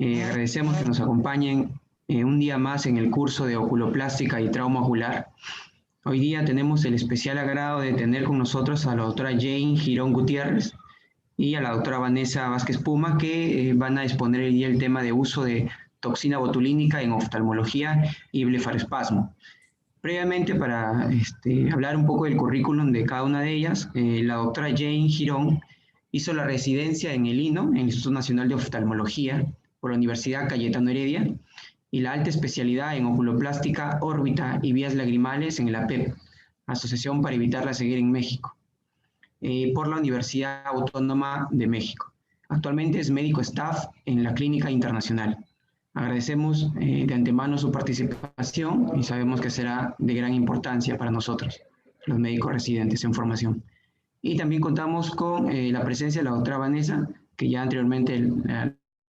Agradecemos que nos acompañen un día más en el curso de oculoplástica y trauma ocular. Hoy día tenemos el especial agrado de tener con nosotros a la doctora Jane Girón Gutiérrez y a la doctora Vanessa Vázquez Puma, que van a exponer hoy día el tema de uso de toxina botulínica en oftalmología y blefaroespasmo. Previamente, para hablar un poco del currículum de cada una de ellas, la doctora Jane Girón hizo la residencia en el INO, en el Instituto Nacional de Oftalmología, por la Universidad Cayetano Heredia, y la alta especialidad en oculoplástica, órbita y vías lagrimales en la APEP, Asociación para Evitar la Ceguera en México, por la Universidad Autónoma de México. Actualmente es médico staff en la Clínica Internacional. Agradecemos de antemano su participación y sabemos que será de gran importancia para nosotros, los médicos residentes en formación. Y también contamos con la presencia de la doctora Vanessa, que ya anteriormente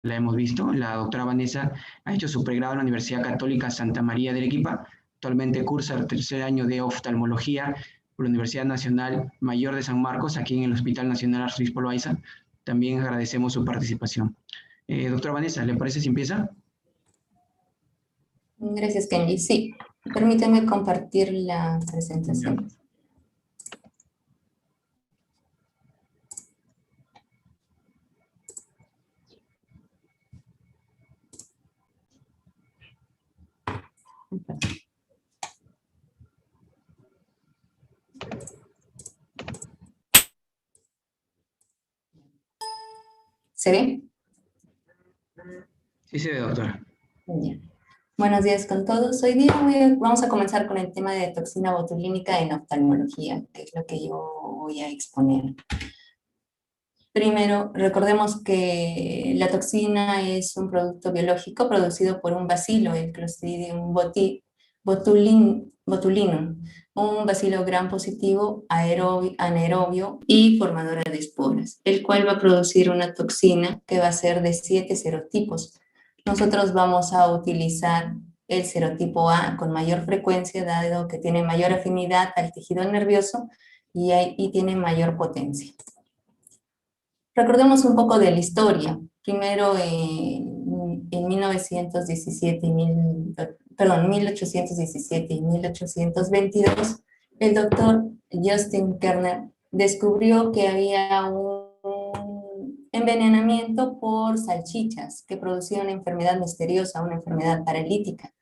la hemos visto. La doctora Vanessa ha hecho su pregrado en la Universidad Católica Santa María de Arequipa. Actualmente cursa el tercer año de oftalmología por la Universidad Nacional Mayor de San Marcos, aquí en el Hospital Nacional Arzobispo Loaiza. También agradecemos su participación. Doctora Vanessa, ¿le parece si empieza? Gracias, Kenji. Sí, permíteme compartir la presentación. ¿Se ve? Sí se ve, doctora. Bien. Buenos días con todos. Hoy día vamos a comenzar con el tema de toxina botulínica en oftalmología, que es lo que yo voy a exponer. Primero, recordemos que la toxina es un producto biológico producido por un bacilo, el Clostridium botulinum, un bacilo gram positivo anaerobio y formadora de esporas, el cual va a producir una toxina que va a ser de 7 serotipos. Nosotros vamos a utilizar el serotipo A con mayor frecuencia, dado que tiene mayor afinidad al tejido nervioso y tiene mayor potencia. Recordemos un poco de la historia. Primero, en 1817 y 1822, el doctor Justin Kerner descubrió que había un envenenamiento por salchichas que producía una enfermedad misteriosa, una enfermedad paralítica,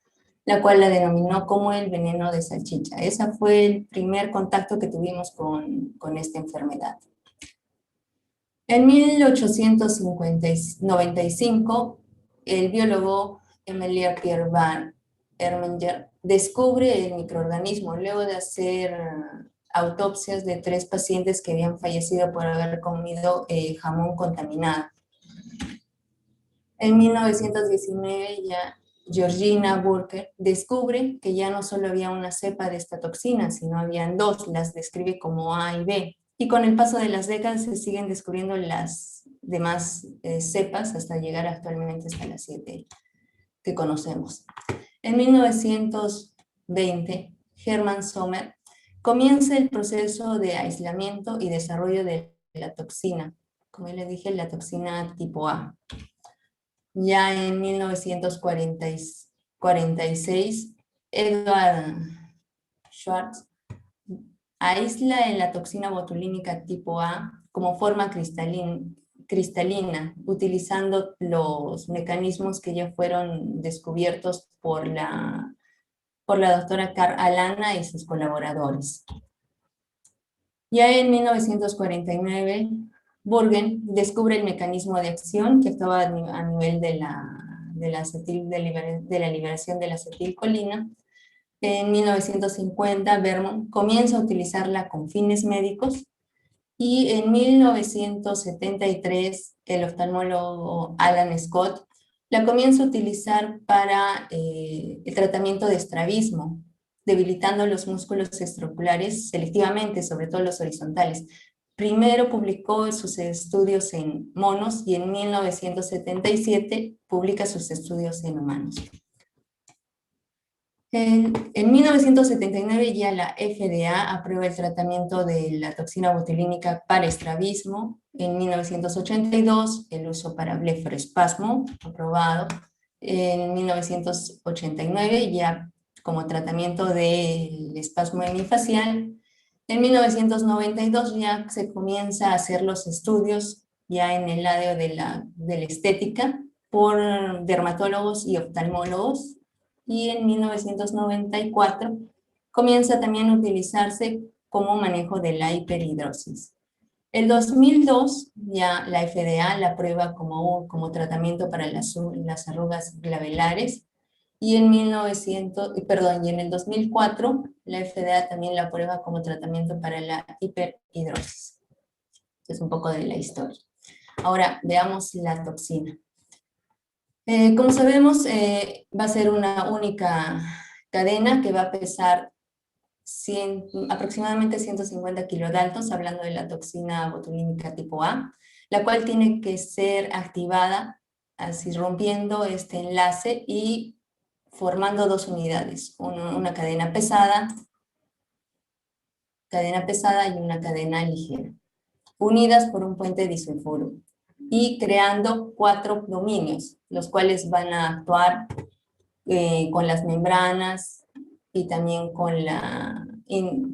la cual la denominó como el veneno de salchicha. Ese fue el primer contacto que tuvimos con esta enfermedad. En 1895, el biólogo Emilia Pierre van Ermenger descubre el microorganismo luego de hacer autopsias de 3 pacientes que habían fallecido por haber comido jamón contaminado. En 1919 ya Georgina Burke descubre que ya no solo había una cepa de esta toxina, sino habían 2, las describe como A y B. Y con el paso de las décadas se siguen descubriendo las demás cepas hasta llegar actualmente hasta las 7 que conocemos. En 1920, Hermann Sommer comienza el proceso de aislamiento y desarrollo de la toxina, como les dije, la toxina tipo A. Ya en 1946, Edward Schwartz aísla en la toxina botulínica tipo A como forma cristalina, utilizando los mecanismos que ya fueron descubiertos por la doctora Carl Alana y sus colaboradores. Ya en 1949, Burgen descubre el mecanismo de acción que actuaba a nivel de la liberación de la acetilcolina. En 1950, Berman comienza a utilizarla con fines médicos y en 1973, el oftalmólogo Alan Scott la comienza a utilizar para el tratamiento de estrabismo, debilitando los músculos extraoculares selectivamente, sobre todo los horizontales. Primero publicó sus estudios en monos y en 1977 publica sus estudios en humanos. En 1979 ya la FDA aprueba el tratamiento de la toxina botulínica para estrabismo. En 1982 el uso para blefaroespasmo, aprobado. En 1989 ya como tratamiento del espasmo hemifacial. En 1992 ya se comienza a hacer los estudios ya en el área de la estética por dermatólogos y oftalmólogos, y en 1994 comienza también a utilizarse como manejo de la hiperhidrosis. El 2002 ya la FDA la aprueba como tratamiento para las arrugas glavelares, y en y en el 2004 la FDA también la aprueba como tratamiento para la hiperhidrosis. Es un poco de la historia. Ahora veamos la toxina. Como sabemos, va a ser una única cadena que va a pesar aproximadamente 150 kilodaltons, hablando de la toxina botulínica tipo A, la cual tiene que ser activada, así rompiendo este enlace y formando dos unidades, una cadena pesada y una cadena ligera, unidas por un puente disulfuro y creando 4 dominios, los cuales van a actuar con las membranas y también con la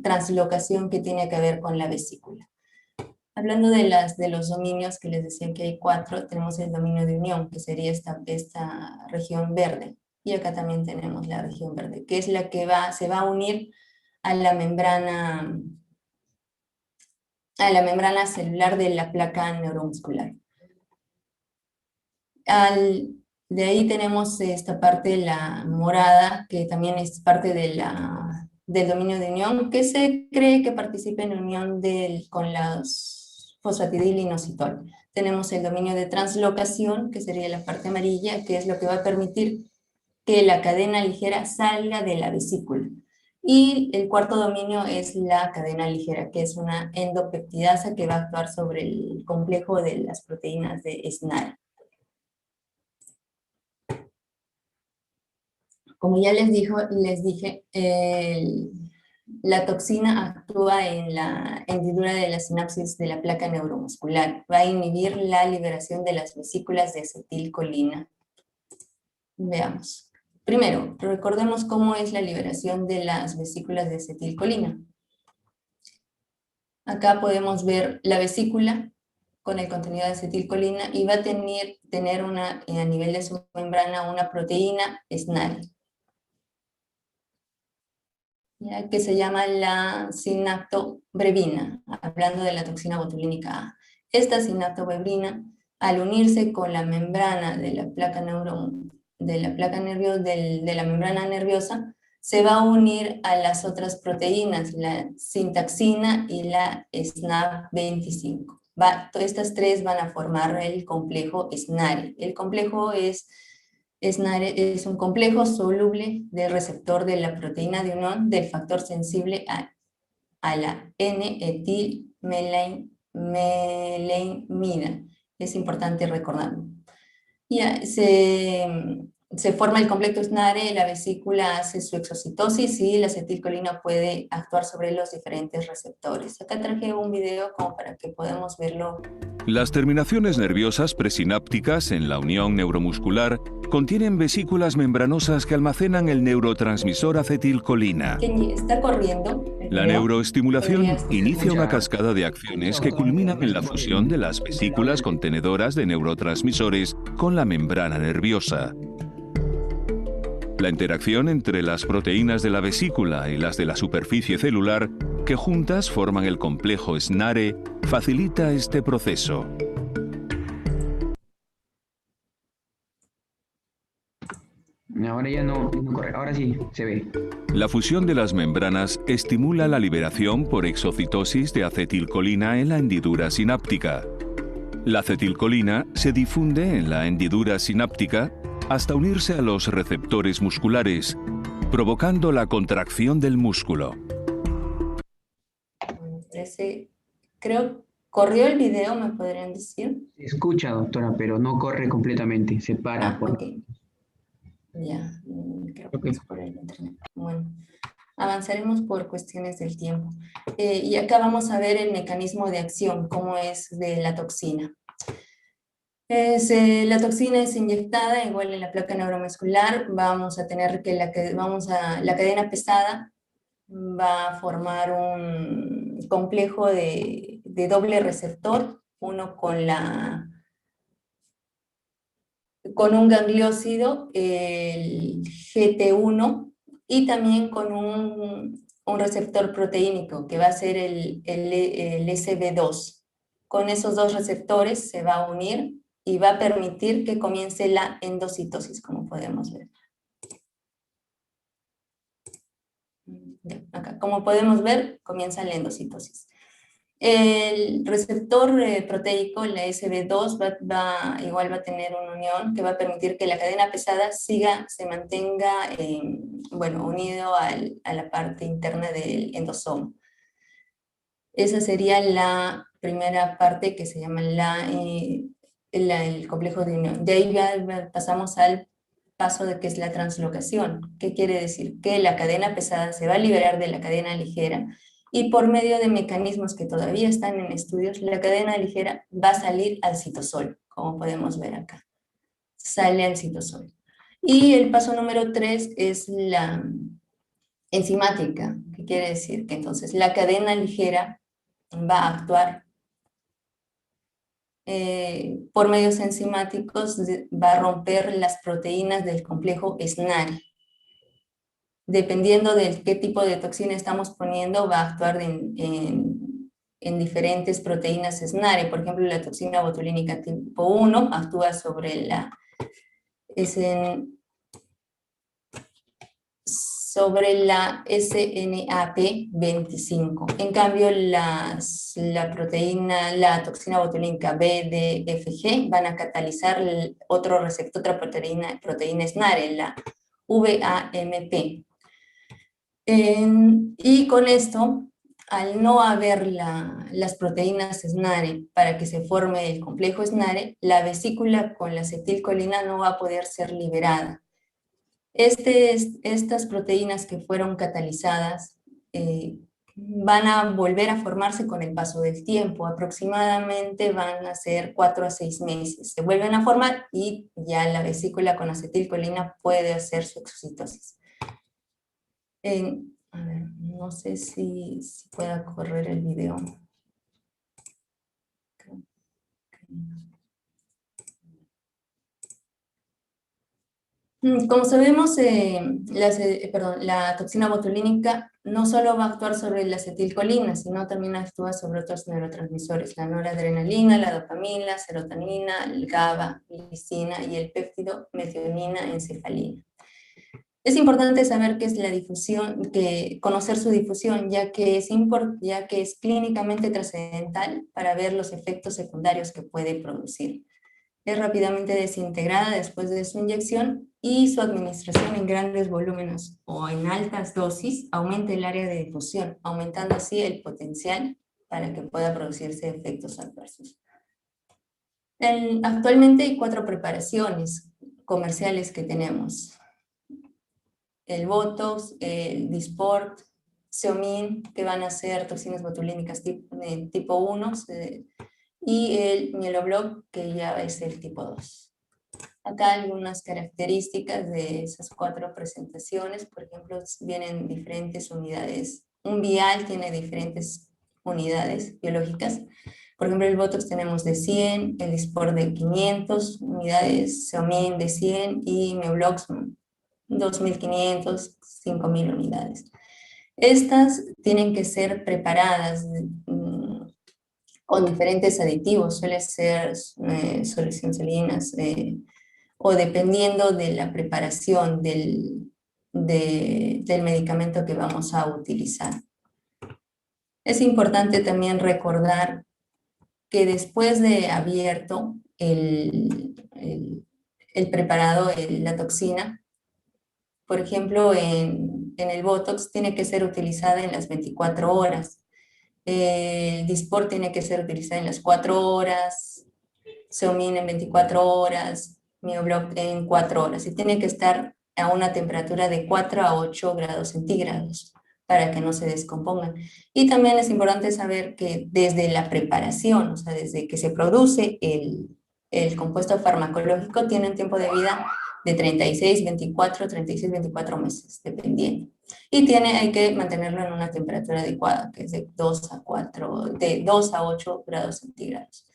translocación que tiene que ver con la vesícula. Hablando de los dominios, que les decía que hay 4, tenemos el dominio de unión, que sería esta región verde, y acá también tenemos la región verde, que es la que se va a unir a la membrana celular de la placa neuromuscular. De ahí tenemos esta parte, la morada, que también es parte del dominio de unión, que se cree que participa en unión con los fosfatidilinositol. Tenemos el dominio de translocación, que sería la parte amarilla, que es lo que va a permitir que la cadena ligera salga de la vesícula. Y el cuarto dominio es la cadena ligera, que es una endopeptidasa que va a actuar sobre el complejo de las proteínas de SNARE. Como ya les dije, la toxina actúa en la hendidura de la sinapsis de la placa neuromuscular. Va a inhibir la liberación de las vesículas de acetilcolina. Veamos. Primero, recordemos cómo es la liberación de las vesículas de acetilcolina. Acá podemos ver la vesícula con el contenido de acetilcolina y va a tener a nivel de su membrana una proteína SNARE, ya que se llama la sinaptobrevina, hablando de la toxina botulínica A. Esta sinaptobrevina, al unirse con la membrana de la placa de la membrana nerviosa, se va a unir a las otras proteínas, la sintaxina y la SNAP25. Estas tres van a formar el complejo SNARE. El complejo SNARE es un complejo soluble del receptor de la proteína de unión del factor sensible a la N-etilmelenimida. Es importante recordarlo. Ya, se forma el complejo SNARE, la vesícula hace su exocitosis y la acetilcolina puede actuar sobre los diferentes receptores. Acá traje un video como para que podamos verlo. Las terminaciones nerviosas presinápticas en la unión neuromuscular contienen vesículas membranosas que almacenan el neurotransmisor acetilcolina. Que está corriendo. La neuroestimulación inicia una cascada de acciones que culminan en la fusión de las vesículas contenedoras de neurotransmisores con la membrana nerviosa. La interacción entre las proteínas de la vesícula y las de la superficie celular, que juntas forman el complejo SNARE, facilita este proceso. Ahora ya no corre, ahora sí se ve. La fusión de las membranas estimula la liberación por exocitosis de acetilcolina en la hendidura sináptica. La acetilcolina se difunde en la hendidura sináptica hasta unirse a los receptores musculares, provocando la contracción del músculo. Creo, ¿corrió el video, me podrían decir? Se escucha, doctora, pero no corre completamente, se para. Ok. Ya, creo que Ok. es por el internet. Bueno, avanzaremos por cuestiones del tiempo. Y acá vamos a ver el mecanismo de acción, cómo es de la toxina. La toxina es inyectada igual en la placa neuromuscular. Vamos a tener que la cadena pesada va a formar un complejo de doble receptor, uno con un gangliósido, el GT1, y también con un receptor proteínico, que va a ser el SB2. Con esos dos receptores se va a unir y va a permitir que comience la endocitosis, como podemos ver. Acá, como podemos ver, comienza la endocitosis. El receptor proteico, la SB2, igual va a tener una unión que va a permitir que la cadena pesada se mantenga bueno, unido a la parte interna del endosoma. Esa sería la primera parte que se llama el complejo de unión. De ahí pasamos al paso de que es la translocación. ¿Qué quiere decir? Que la cadena pesada se va a liberar de la cadena ligera, y por medio de mecanismos que todavía están en estudios, la cadena ligera va a salir al citosol, como podemos ver acá. Sale al citosol. Y el paso número 3 es la enzimática, que quiere decir que entonces la cadena ligera va a actuar por medios enzimáticos, va a romper las proteínas del complejo SNARI. Dependiendo de qué tipo de toxina estamos poniendo, va a actuar en diferentes proteínas SNARI. Por ejemplo, la toxina botulínica tipo 1 actúa sobre la SNAP25. En cambio, la toxina botulínica BDFG van a catalizar otra proteína SNARI, la VAMP. Y con esto, al no haber las proteínas SNARE para que se forme el complejo SNARE, la vesícula con la acetilcolina no va a poder ser liberada. Estas proteínas que fueron catalizadas van a volver a formarse con el paso del tiempo. Aproximadamente van a ser 4 a 6 meses. Se vuelven a formar y ya la vesícula con acetilcolina puede hacer su exocitosis. A ver, no sé si pueda correr el video. Como sabemos, la toxina botulínica no solo va a actuar sobre la acetilcolina, sino también actúa sobre otros neurotransmisores, la noradrenalina, la dopamina, serotonina, el GABA, lisina y el péptido metionina encefalina. Es importante saber qué es la difusión, conocer su difusión, ya que es clínicamente trascendental para ver los efectos secundarios que puede producir. Es rápidamente desintegrada después de su inyección, y su administración en grandes volúmenes o en altas dosis aumenta el área de difusión, aumentando así el potencial para que pueda producirse efectos adversos. Actualmente hay 4 preparaciones comerciales que tenemos: el Botox, el Dysport, Xeomin, que van a ser toxinas botulínicas tipo 1, y el Mielobloc, que ya es el tipo 2. Acá algunas características de esas 4 presentaciones. Por ejemplo, vienen diferentes unidades. Un vial tiene diferentes unidades biológicas. Por ejemplo, el Botox tenemos de 100, el Dysport de 500 unidades, Xeomin de 100 y Mielobloc 2.500, 5.000 unidades. Estas tienen que ser preparadas con diferentes aditivos, suele ser solución salinas, o dependiendo de la preparación del medicamento que vamos a utilizar. Es importante también recordar que después de abierto el preparado, la toxina, por ejemplo, en el Botox tiene que ser utilizada en las 24 horas. El Dysport tiene que ser utilizado en las 4 horas, Xeomin en 24 horas, Mielobloc en 4 horas. Y tiene que estar a una temperatura de 4 a 8 grados centígrados para que no se descompongan. Y también es importante saber que desde la preparación, o sea, desde que se produce el compuesto farmacológico, tiene un tiempo de vida de 36, 24 meses, dependiendo. Y hay que mantenerlo en una temperatura adecuada, que es de 2 a 8 grados centígrados.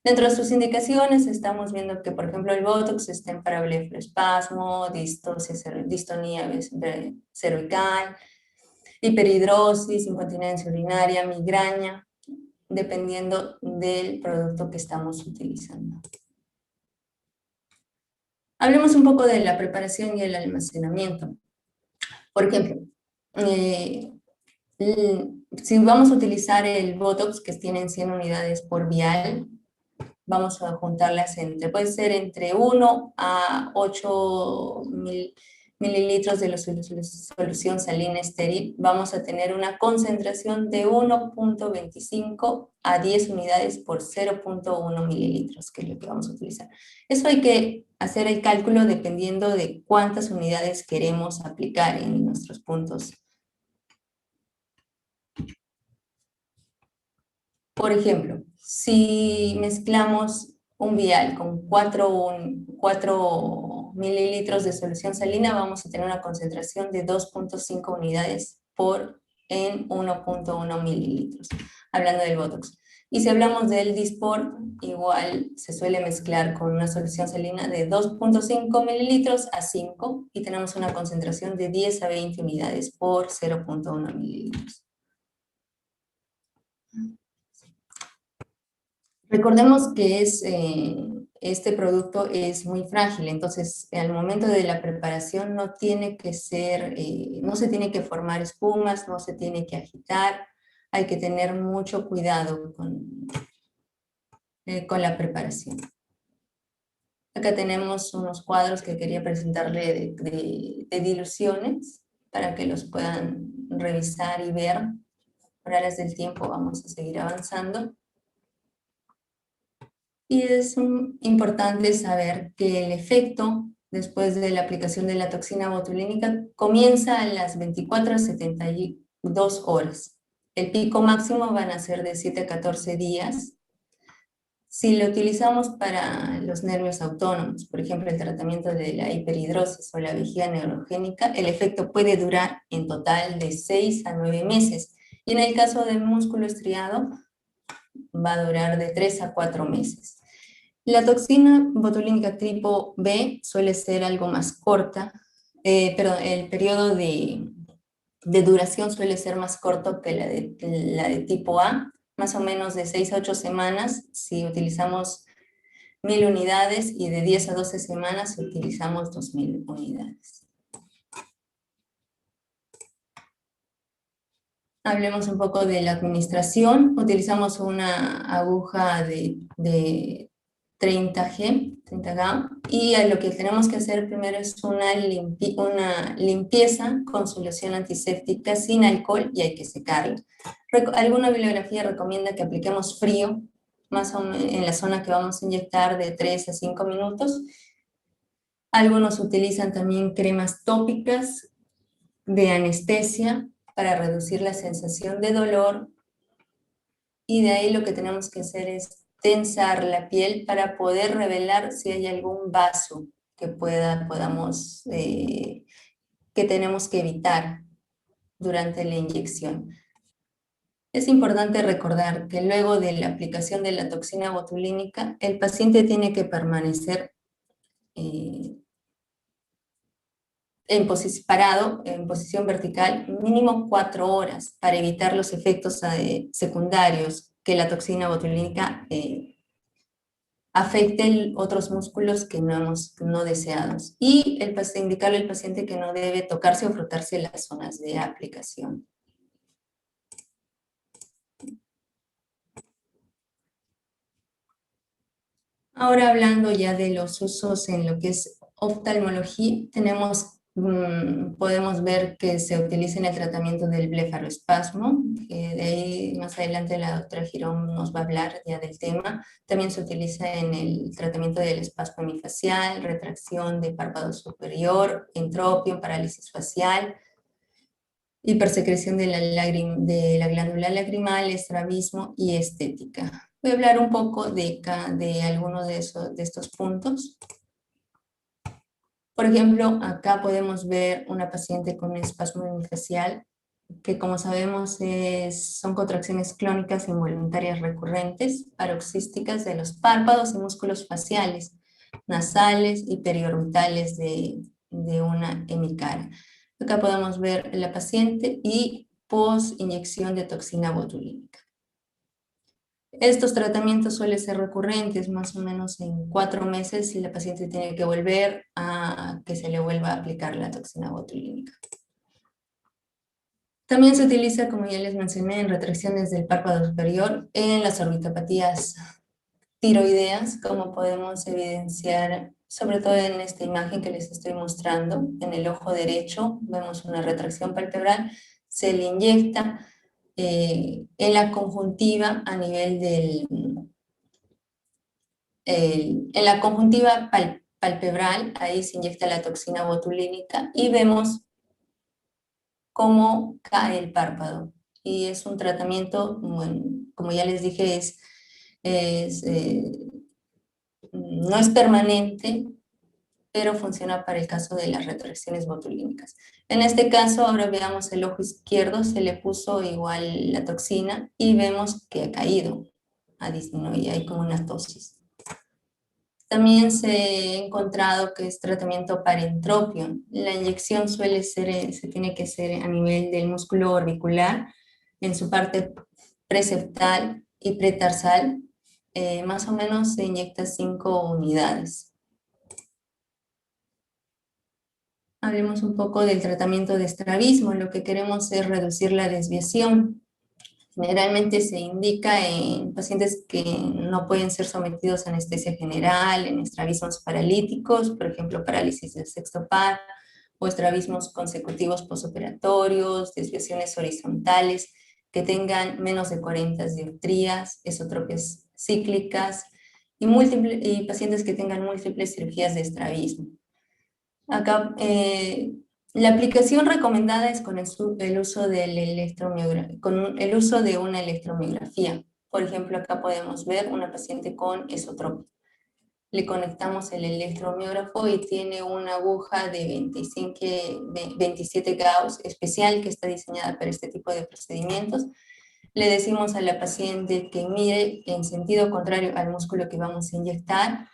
Dentro de sus indicaciones estamos viendo que, por ejemplo, el Botox está para blefaroespasmo, distonía cervical, hiperhidrosis, incontinencia urinaria, migraña, dependiendo del producto que estamos utilizando. Hablemos un poco de la preparación y el almacenamiento. Por ejemplo, si vamos a utilizar el Botox, que tienen 100 unidades por vial, vamos a juntarlas puede ser entre 1 a 8 mililitros de la solución salina estéril. Vamos a tener una concentración de 1.25 a 10 unidades por 0.1 mililitros, que es lo que vamos a utilizar. Eso hay que hacer el cálculo dependiendo de cuántas unidades queremos aplicar en nuestros puntos. Por ejemplo, si mezclamos un vial con 4 mililitros de solución salina, vamos a tener una concentración de 2.5 unidades en 1.1 mililitros, hablando del Botox. Y si hablamos del Dysport, igual se suele mezclar con una solución salina de 2.5 mililitros a 5, y tenemos una concentración de 10 a 20 unidades por 0.1 mililitros. Recordemos que este producto es muy frágil, entonces al momento de la preparación no se tiene que formar espumas, no se tiene que agitar, hay que tener mucho cuidado con la preparación. Acá tenemos unos cuadros que quería presentarle de diluciones para que los puedan revisar y ver. Por áreas del tiempo vamos a seguir avanzando. Y es importante saber que el efecto después de la aplicación de la toxina botulínica comienza a las 24 a 72 horas. El pico máximo van a ser de 7 a 14 días. Si lo utilizamos para los nervios autónomos, por ejemplo, el tratamiento de la hiperhidrosis o la vejiga neurogénica, el efecto puede durar en total de 6 a 9 meses. Y en el caso del músculo estriado, va a durar de 3 a 4 meses. La toxina botulínica tipo B suele ser algo más corta, el periodo de duración suele ser más corto que la de tipo A, más o menos de 6 a 8 semanas si utilizamos 1000 unidades, y de 10 a 12 semanas si utilizamos 2000 unidades. Hablemos un poco de la administración. Utilizamos una aguja de 30 Gauss, y lo que tenemos que hacer primero es una limpieza con solución antiséptica sin alcohol, y hay que secarla. Alguna bibliografía recomienda que apliquemos frío, más o menos en la zona que vamos a inyectar, de 3 a 5 minutos. Algunos utilizan también cremas tópicas de anestesia para reducir la sensación de dolor, y de ahí lo que tenemos que hacer es tensar la piel para poder revelar si hay algún vaso que que tenemos que evitar durante la inyección. Es importante recordar que luego de la aplicación de la toxina botulínica, el paciente tiene que permanecer parado en posición vertical mínimo 4 horas para evitar los efectos secundarios que la toxina botulínica afecte otros músculos que no deseados. Y indicarle al paciente que no debe tocarse o frotarse las zonas de aplicación. Ahora, hablando ya de los usos en lo que es oftalmología, tenemos podemos ver que se utiliza en el tratamiento del blefaroespasmo, que de ahí más adelante la doctora Girón nos va a hablar ya del tema. También se utiliza en el tratamiento del espasmo hemifacial, retracción de párpado superior, entropio, parálisis facial, hipersecreción de la glándula lagrimal, estrabismo y estética. Voy a hablar un poco de algunos de estos puntos. Por ejemplo, acá podemos ver una paciente con espasmo hemifacial, que como sabemos son contracciones clónicas involuntarias recurrentes, paroxísticas de los párpados y músculos faciales, nasales y periorbitales de una hemicara. Acá podemos ver la paciente y post-inyección de toxina botulínica. Estos tratamientos suelen ser recurrentes, más o menos en 4 meses, y la paciente tiene que volver a que se le vuelva a aplicar la toxina botulínica. También se utiliza, como ya les mencioné, en retracciones del párpado superior, en las orbitopatías tiroideas, como podemos evidenciar, sobre todo en esta imagen que les estoy mostrando. En el ojo derecho vemos una retracción palpebral, se le inyecta en la conjuntiva a nivel en la conjuntiva palpebral, ahí se inyecta la toxina botulínica y vemos cómo cae el párpado. Y es un tratamiento, bueno, como ya les dije, no es permanente, pero funciona para el caso de las retracciones botulínicas. En este caso, ahora veamos el ojo izquierdo, se le puso igual la toxina y vemos que ha caído, ha disminuido, hay como una tosis. También se ha encontrado que es tratamiento para entropio. La inyección se tiene que hacer a nivel del músculo orbicular, en su parte preceptal y pretarsal. Más o menos se inyecta 5 unidades. Hablemos un poco del tratamiento de estrabismo. Lo que queremos es reducir la desviación. Generalmente se indica en pacientes que no pueden ser sometidos a anestesia general, en estrabismos paralíticos, por ejemplo, parálisis del sexto par, o estrabismos consecutivos posoperatorios, desviaciones horizontales, que tengan menos de 40 dioptrías, esotropias cíclicas, y pacientes que tengan múltiples cirugías de estrabismo. Acá, la aplicación recomendada es con el uso de una electromiografía. Por ejemplo, acá podemos ver una paciente con esotropia. Le conectamos el electromiógrafo y tiene una aguja de 27 Gauss especial que está diseñada para este tipo de procedimientos. Le decimos a la paciente que mire en sentido contrario al músculo que vamos a inyectar.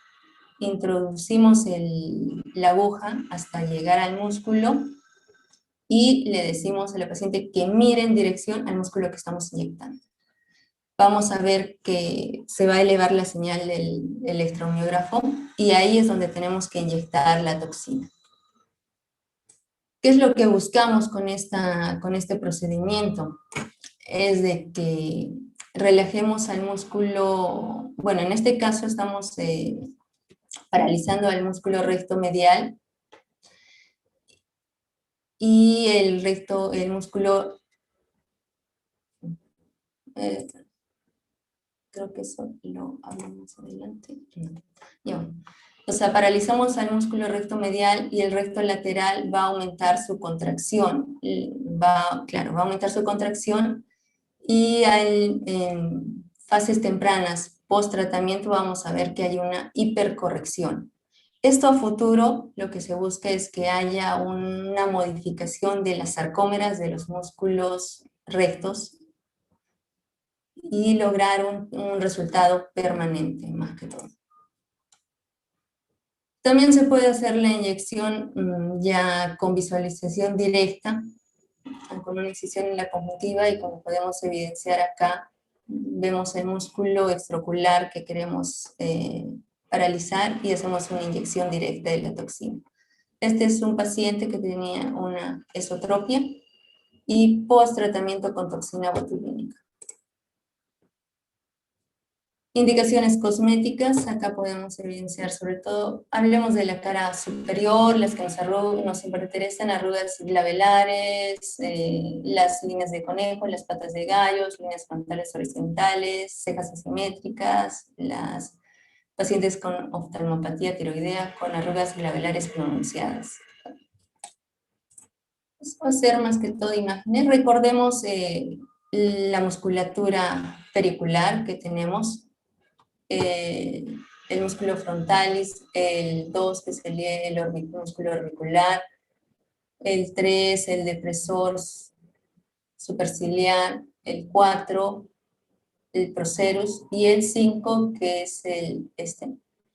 Introducimos la aguja hasta llegar al músculo y le decimos a la paciente que mire en dirección al músculo que estamos inyectando. Vamos a ver que se va a elevar la señal del electromiógrafo y ahí es donde tenemos que inyectar la toxina. ¿Qué es lo que buscamos con este procedimiento? Es de que relajemos al músculo. Bueno, en este caso estamos paralizando al músculo recto medial y el músculo, creo que eso lo hablamos adelante. No. Ya. O sea, paralizamos al músculo recto medial y el recto lateral va a aumentar su contracción. Claro, va a aumentar su contracción y en fases tempranas, post tratamiento, vamos a ver que hay una hipercorrección. Esto a futuro lo que se busca es que haya una modificación de las sarcómeras de los músculos rectos y lograr un resultado permanente, más que todo. También se puede hacer la inyección ya con visualización directa, con una incisión en la conjuntiva, y como podemos evidenciar acá, vemos el músculo extraocular que queremos paralizar y hacemos una inyección directa de la toxina. Este es un paciente que tenía una esotropia y post tratamiento con toxina botulínica. Indicaciones cosméticas, acá podemos evidenciar sobre todo, hablemos de la cara superior, las que nos interesan, arrugas glabelares, las líneas de conejo, las patas de gallos, líneas frontales horizontales, cejas asimétricas, las pacientes con oftalmopatía tiroidea con arrugas glabelares pronunciadas. Esto va a ser más que todo imágenes. Recordemos la musculatura pericular que tenemos, el músculo frontalis, el 2 que es el músculo orbicular, el 3 el depresor superciliar, el 4 el procerus y el 5 que es el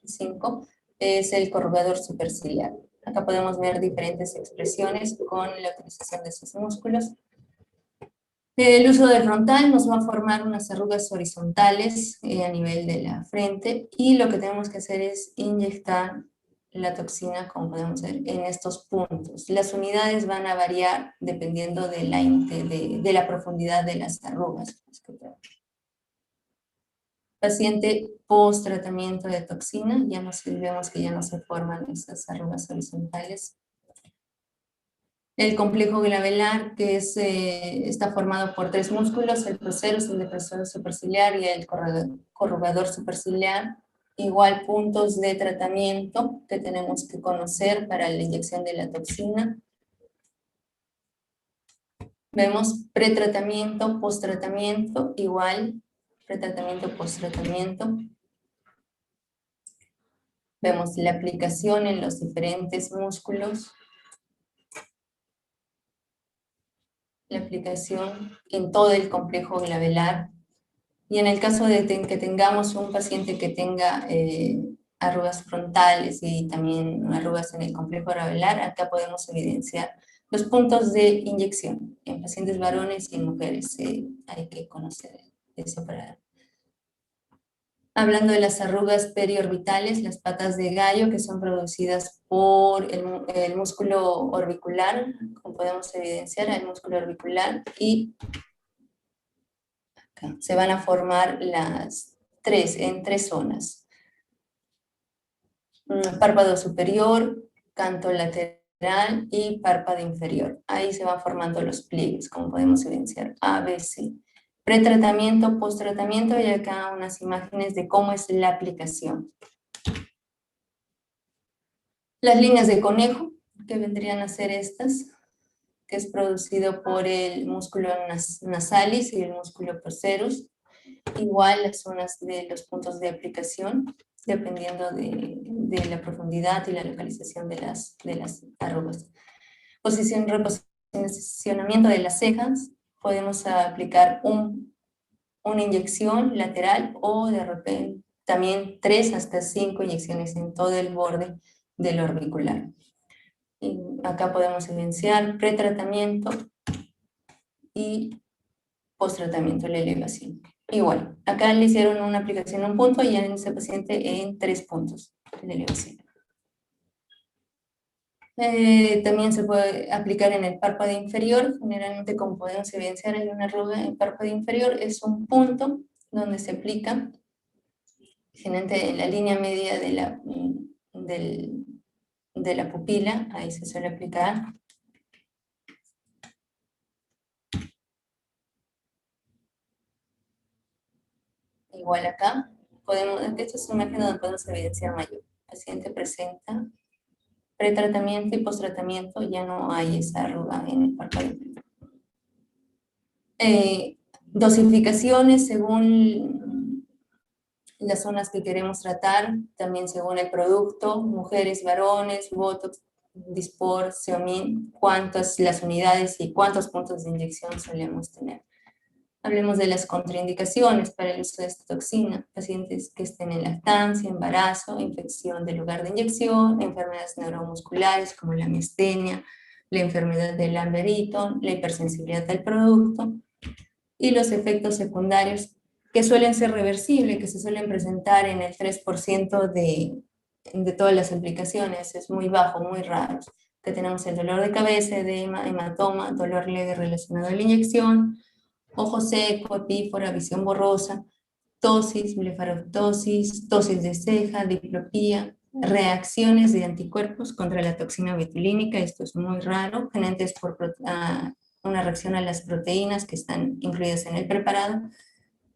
5 es el corrugador superciliar. Acá podemos ver diferentes expresiones con la utilización de esos músculos. El uso del frontal nos va a formar unas arrugas horizontales a nivel de la frente y lo que tenemos que hacer es inyectar la toxina, como podemos ver, en estos puntos. Las unidades van a variar dependiendo de la profundidad de las arrugas. Paciente post tratamiento de toxina, vemos que ya no se forman esas arrugas horizontales. El complejo glabelar, que está formado por 3 músculos, el procerus, el depresor superciliar y el corrugador superciliar. Igual puntos de tratamiento que tenemos que conocer para la inyección de la toxina. Vemos pretratamiento, posttratamiento, igual, pretratamiento, posttratamiento. Vemos la aplicación en los diferentes músculos. La aplicación en todo el complejo glabelar. Y en el caso de que tengamos un paciente que tenga arrugas frontales y también arrugas en el complejo glabelar, acá podemos evidenciar los puntos de inyección. En pacientes varones y en mujeres hay que conocer eso para... Hablando de las arrugas periorbitales, las patas de gallo que son producidas por el músculo orbicular, como podemos evidenciar, el músculo orbicular, y acá se van a formar en tres zonas. Párpado superior, canto lateral y párpado inferior. Ahí se van formando los pliegues, como podemos evidenciar, A, B, C. Pretratamiento, posttratamiento, y acá unas imágenes de cómo es la aplicación. Las líneas de conejo, que vendrían a ser estas, que es producido por el músculo nasalis y el músculo procerus. Igual las zonas de los puntos de aplicación, dependiendo de la profundidad y la localización de las arrugas. Posicionamiento de las cejas, podemos aplicar una inyección lateral o de repente también 3 hasta 5 inyecciones en todo el borde del orbicular. Y acá podemos evidenciar pretratamiento y posttratamiento, la elevación. Igual, acá le hicieron una aplicación en un punto y en ese paciente en 3 puntos de elevación. También se puede aplicar en el párpado inferior. Generalmente, como podemos evidenciar, hay una arruga en el párpado inferior, es un punto donde se aplica, generalmente en la línea media de la pupila, ahí se suele aplicar. Igual acá, esta es una imagen donde podemos evidenciar mayor. El paciente presenta pretratamiento y posttratamiento, ya no hay esa arruga en el párpado inferior. Dosificaciones según las zonas que queremos tratar, también según el producto, mujeres, varones, Botox, Dysport, Xeomin, cuántas las unidades y cuántos puntos de inyección solemos tener. Hablemos de las contraindicaciones para el uso de esta toxina: pacientes que estén en lactancia, embarazo, infección del lugar de inyección, enfermedades neuromusculares como la miastenia, la enfermedad de Lambert-Eaton, la hipersensibilidad al producto, y los efectos secundarios que suelen ser reversibles, que se suelen presentar en el 3% de todas las aplicaciones, es muy bajo, muy raro. Que tenemos el dolor de cabeza, edema, hematoma, dolor leve relacionado a la inyección, ojo seco, epífora, visión borrosa, tosis, blefaroptosis, tosis de ceja, diplopía, reacciones de anticuerpos contra la toxina botulínica, esto es muy raro, gerentes por una reacción a las proteínas que están incluidas en el preparado,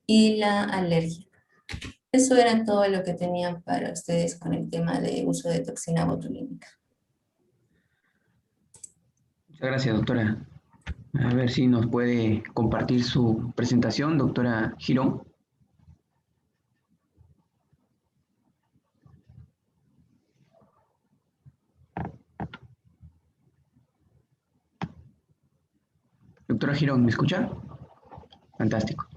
y la alergia. Eso era todo lo que tenían para ustedes con el tema de uso de toxina botulínica. Muchas gracias, doctora. A ver si nos puede compartir su presentación, doctora Girón. Doctora Girón, ¿me escucha? Fantástico.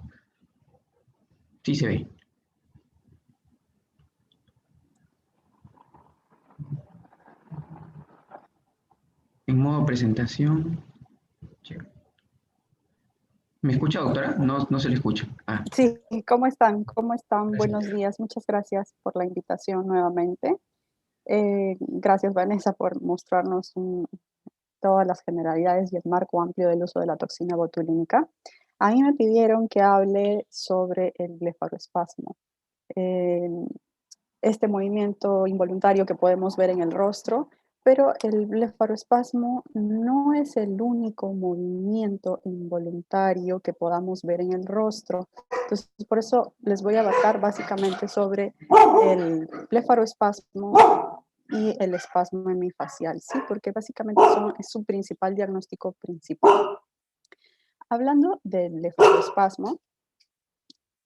Sí se ve. En modo presentación. ¿Me escucha, doctora? No se le escucha. Ah. Sí, ¿cómo están? ¿Cómo están? Gracias. Buenos días. Muchas gracias por la invitación nuevamente. Gracias, Vanessa, por mostrarnos todas las generalidades y el marco amplio del uso de la toxina botulínica. A mí me pidieron que hable sobre el blefaroespasmo. Este movimiento involuntario que podemos ver en el rostro, pero el blefaroespasmo no es el único movimiento involuntario que podamos ver en el rostro. Entonces, por eso les voy a abarcar básicamente sobre el blefaroespasmo y el espasmo hemifacial, ¿sí? Porque básicamente es su principal diagnóstico principal. Hablando del blefaroespasmo,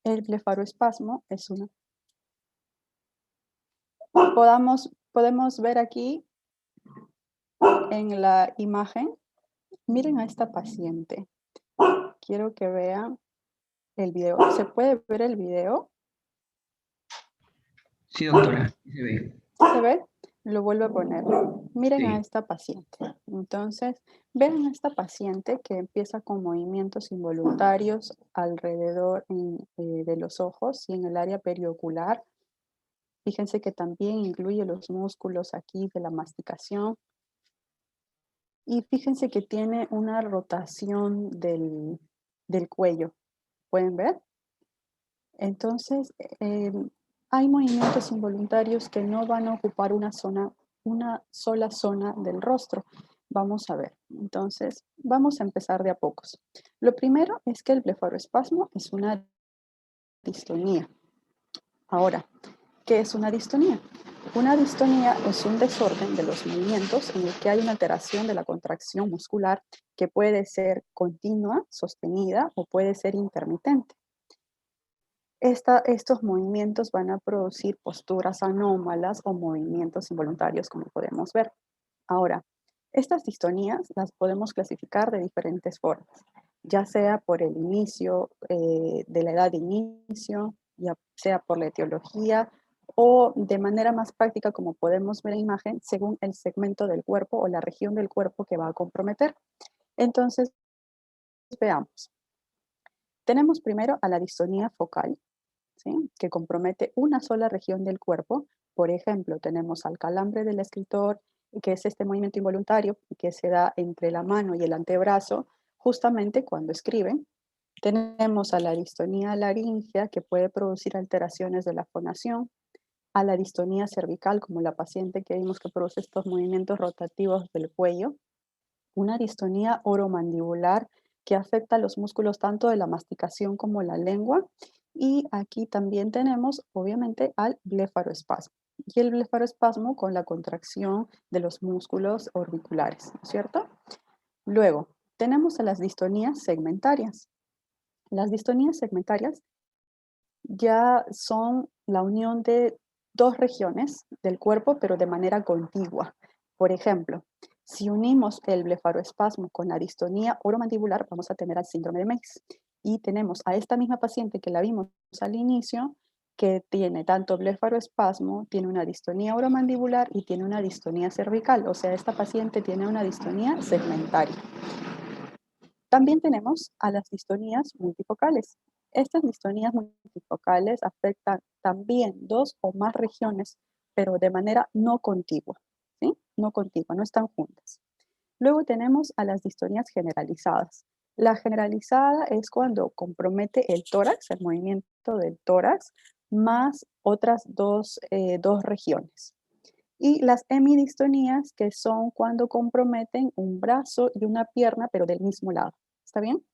el blefaroespasmo es una... Podemos ver aquí en la imagen, miren a esta paciente. Quiero que vean el video. ¿Se puede ver el video? Sí, doctora, se ve. ¿Se ve? Lo vuelvo a poner. Miren Sí. a esta paciente. Entonces, ven a esta paciente que empieza con movimientos involuntarios alrededor de los ojos y en el área periocular. Fíjense que también incluye los músculos aquí de la masticación. Y fíjense que tiene una rotación del cuello. ¿Pueden ver? Entonces, hay movimientos involuntarios que no van a ocupar una sola zona del rostro. Vamos a ver. Entonces, vamos a empezar de a pocos. Lo primero es que el blefaroespasmo es una distonía. Ahora, ¿qué es una distonía? Una distonía es un desorden de los movimientos en el que hay una alteración de la contracción muscular que puede ser continua, sostenida o puede ser intermitente. Estos movimientos van a producir posturas anómalas o movimientos involuntarios, como podemos ver. Ahora, estas distonías las podemos clasificar de diferentes formas, ya sea por el inicio de la edad de inicio, ya sea por la etiología o de manera más práctica, como podemos ver en imagen, según el segmento del cuerpo o la región del cuerpo que va a comprometer. Entonces, veamos. Tenemos primero a la distonía focal, ¿sí? Que compromete una sola región del cuerpo. Por ejemplo, tenemos al calambre del escritor, que es este movimiento involuntario que se da entre la mano y el antebrazo, justamente cuando escriben. Tenemos a la distonía laríngea, que puede producir alteraciones de la fonación, a la distonía cervical, como la paciente que vimos que produce estos movimientos rotativos del cuello, una distonía oromandibular que afecta a los músculos tanto de la masticación como la lengua, y aquí también tenemos, obviamente, al blefaroespasmo. Y el blefaroespasmo con la contracción de los músculos orbiculares, ¿no es cierto? Luego, tenemos a las distonías segmentarias. Las distonías segmentarias ya son la unión de dos regiones del cuerpo, pero de manera contigua. Por ejemplo, si unimos el blefaroespasmo con la distonía oromandibular, vamos a tener al síndrome de Meigs. Y tenemos a esta misma paciente que la vimos al inicio, que tiene tanto blefaroespasmo, tiene una distonía oromandibular y tiene una distonía cervical. O sea, esta paciente tiene una distonía segmentaria. También tenemos a las distonías multifocales. Estas distonías multifocales afectan también dos o más regiones, pero de manera no contigua, ¿sí? No contigua, no están juntas. Luego tenemos a las distonías generalizadas. La generalizada es cuando compromete el tórax, el movimiento del tórax, más otras dos regiones. Y las hemidistonías, que son cuando comprometen un brazo y una pierna, pero del mismo lado. ¿Está bien?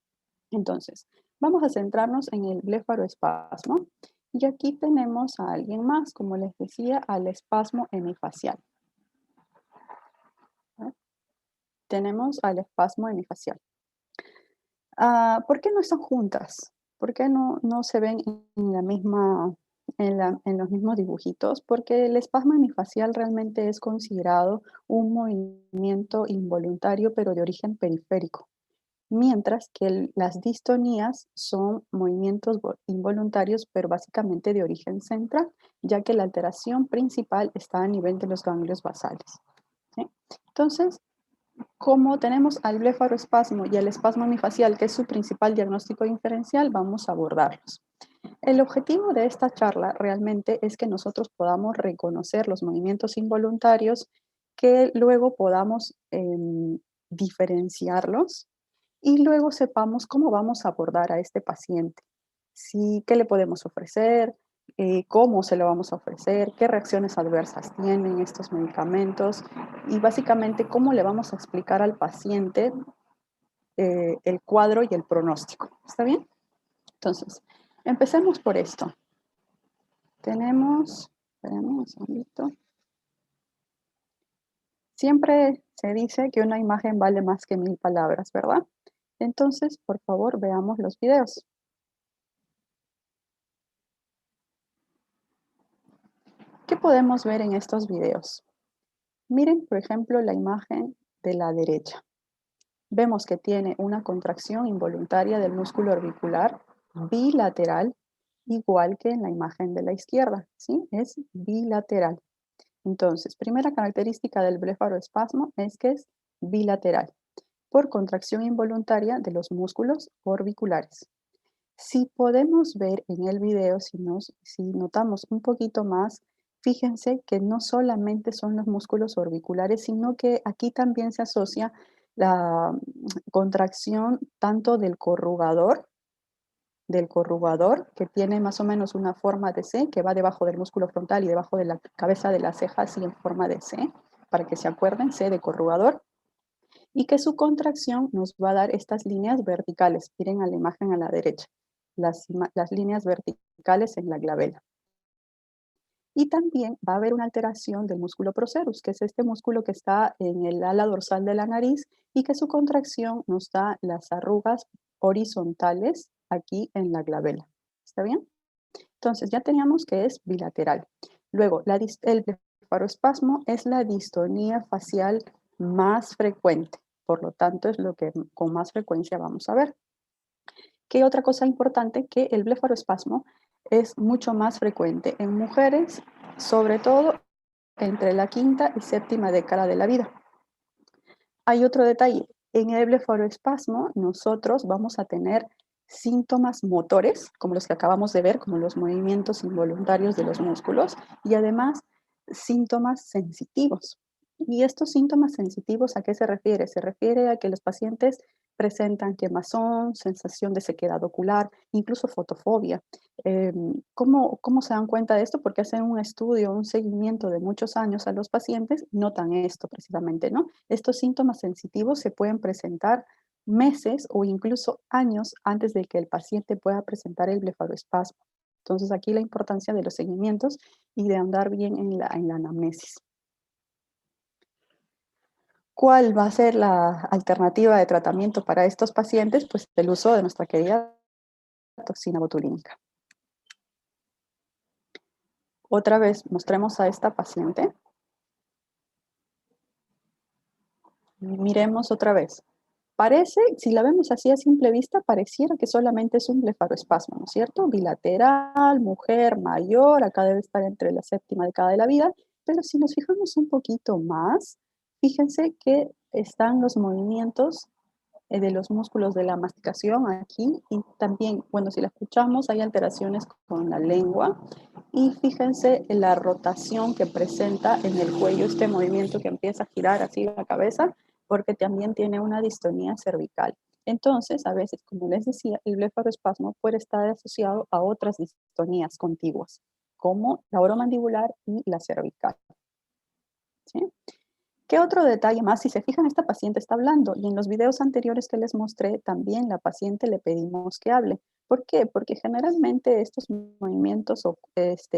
Entonces, vamos a centrarnos en el blefaroespasmo. Y aquí tenemos a alguien más, como les decía, al espasmo hemifacial. Tenemos al espasmo hemifacial. ¿Por qué no están juntas? ¿Por qué no se ven en la misma, en los mismos dibujitos? Porque el espasmo hemifacial realmente es considerado un movimiento involuntario, pero de origen periférico. Mientras que las distonías son movimientos involuntarios, pero básicamente de origen central, ya que la alteración principal está a nivel de los ganglios basales. ¿Sí? Entonces, como tenemos al blefaroespasmo y el espasmo hemifacial, que es su principal diagnóstico diferencial, vamos a abordarlos. El objetivo de esta charla realmente es que nosotros podamos reconocer los movimientos involuntarios, que luego podamos diferenciarlos y luego sepamos cómo vamos a abordar a este paciente. ¿Qué le podemos ofrecer? ¿Cómo se lo vamos a ofrecer? ¿Qué reacciones adversas tienen estos medicamentos? Y básicamente, ¿cómo le vamos a explicar al paciente el cuadro y el pronóstico? ¿Está bien? Entonces, empecemos por esto. Tenemos, espérame un segundito. Siempre se dice que una imagen vale más que 1000 palabras, ¿verdad? Entonces, por favor, veamos los videos. ¿Qué podemos ver en estos videos? Miren, por ejemplo, la imagen de la derecha. Vemos que tiene una contracción involuntaria del músculo orbicular bilateral, igual que en la imagen de la izquierda, ¿sí? Es bilateral. Entonces, primera característica del blefaroespasmo es que es bilateral, por contracción involuntaria de los músculos orbiculares. Si podemos ver en el video, si notamos un poquito más, fíjense que no solamente son los músculos orbiculares, sino que aquí también se asocia la contracción tanto del corrugador, que tiene más o menos una forma de C, que va debajo del músculo frontal y debajo de la cabeza de la ceja, así en forma de C, para que se acuerden, C de corrugador, y que su contracción nos va a dar estas líneas verticales. Miren a la imagen a la derecha, las líneas verticales en la glabela. Y también va a haber una alteración del músculo procerus, que es este músculo que está en el ala dorsal de la nariz y que su contracción nos da las arrugas horizontales aquí en la glabela. ¿Está bien? Entonces ya teníamos que es bilateral. Luego, el blefaroespasmo es la distonía facial más frecuente. Por lo tanto, es lo que con más frecuencia vamos a ver. ¿Qué otra cosa importante? Que el blefaroespasmo es mucho más frecuente en mujeres, sobre todo entre la 5ª y 7ª década de la vida. Hay otro detalle. En el blefaroespasmo nosotros vamos a tener síntomas motores, como los que acabamos de ver, como los movimientos involuntarios de los músculos, y además síntomas sensitivos. ¿Y estos síntomas sensitivos a qué se refiere? Se refiere a que los pacientes presentan quemazón, sensación de sequedad ocular, incluso fotofobia. ¿Cómo se dan cuenta de esto? Porque hacen un estudio, un seguimiento de muchos años a los pacientes, notan esto precisamente, ¿no? Estos síntomas sensitivos se pueden presentar meses o incluso años antes de que el paciente pueda presentar el blefaroespasmo. Entonces aquí la importancia de los seguimientos y de andar bien en la anamnesis. ¿Cuál va a ser la alternativa de tratamiento para estos pacientes? Pues el uso de nuestra querida toxina botulínica. Otra vez, mostremos a esta paciente. Miremos otra vez. Parece, si la vemos así a simple vista, pareciera que solamente es un blefaroespasmo, ¿no es cierto? Bilateral, mujer, mayor, acá debe estar entre la 7ª década de la vida, pero si nos fijamos un poquito más, fíjense que están los movimientos de los músculos de la masticación aquí y también, bueno, si la escuchamos hay alteraciones con la lengua y fíjense en la rotación que presenta en el cuello, este movimiento que empieza a girar así la cabeza porque también tiene una distonía cervical. Entonces, a veces, como les decía, el blefaroespasmo puede estar asociado a otras distonías contiguas, como la oromandibular y la cervical. ¿Sí? ¿Qué otro detalle más? Si se fijan, esta paciente está hablando y en los videos anteriores que les mostré, también la paciente le pedimos que hable. ¿Por qué? Porque generalmente estos movimientos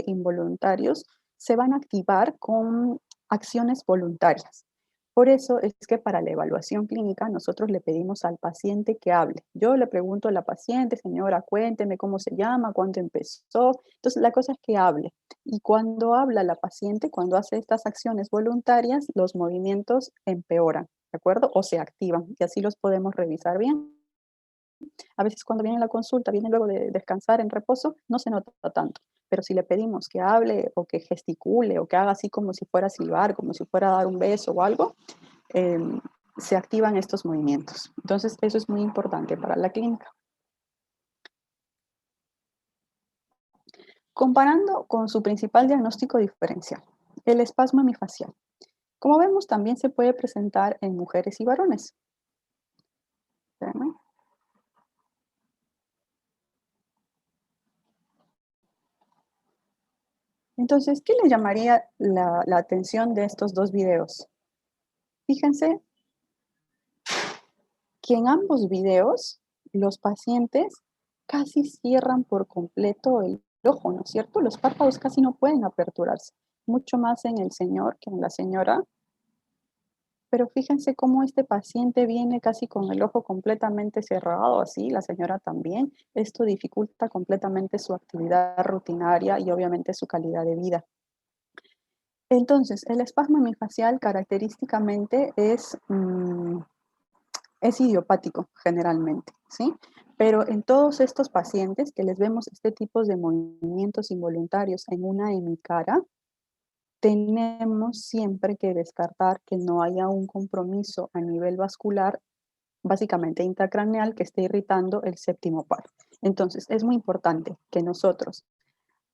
involuntarios se van a activar con acciones voluntarias. Por eso es que para la evaluación clínica nosotros le pedimos al paciente que hable. Yo le pregunto a la paciente, señora, cuénteme cómo se llama, cuándo empezó. Entonces la cosa es que hable. Y cuando habla la paciente, cuando hace estas acciones voluntarias, los movimientos empeoran, ¿de acuerdo? O se activan y así los podemos revisar bien. A veces cuando viene la consulta, viene luego de descansar en reposo, no se nota tanto. Pero si le pedimos que hable o que gesticule o que haga así como si fuera a silbar, como si fuera a dar un beso o algo, se activan estos movimientos. Entonces, eso es muy importante para la clínica. Comparando con su principal diagnóstico diferencial, el espasmo hemifacial. Como vemos, también se puede presentar en mujeres y varones. Espérame. Entonces, ¿qué le llamaría la atención de estos dos videos? Fíjense que en ambos videos los pacientes casi cierran por completo el ojo, ¿no es cierto? Los párpados casi no pueden aperturarse, mucho más en el señor que en la señora. Pero fíjense cómo este paciente viene casi con el ojo completamente cerrado, así, la señora también. Esto dificulta completamente su actividad rutinaria y obviamente su calidad de vida. Entonces, el espasmo hemifacial característicamente es idiopático generalmente, ¿sí? Pero en todos estos pacientes que les vemos este tipo de movimientos involuntarios en una hemicara, tenemos siempre que descartar que no haya un compromiso a nivel vascular, básicamente intracraneal, que esté irritando el séptimo par. Entonces, es muy importante que nosotros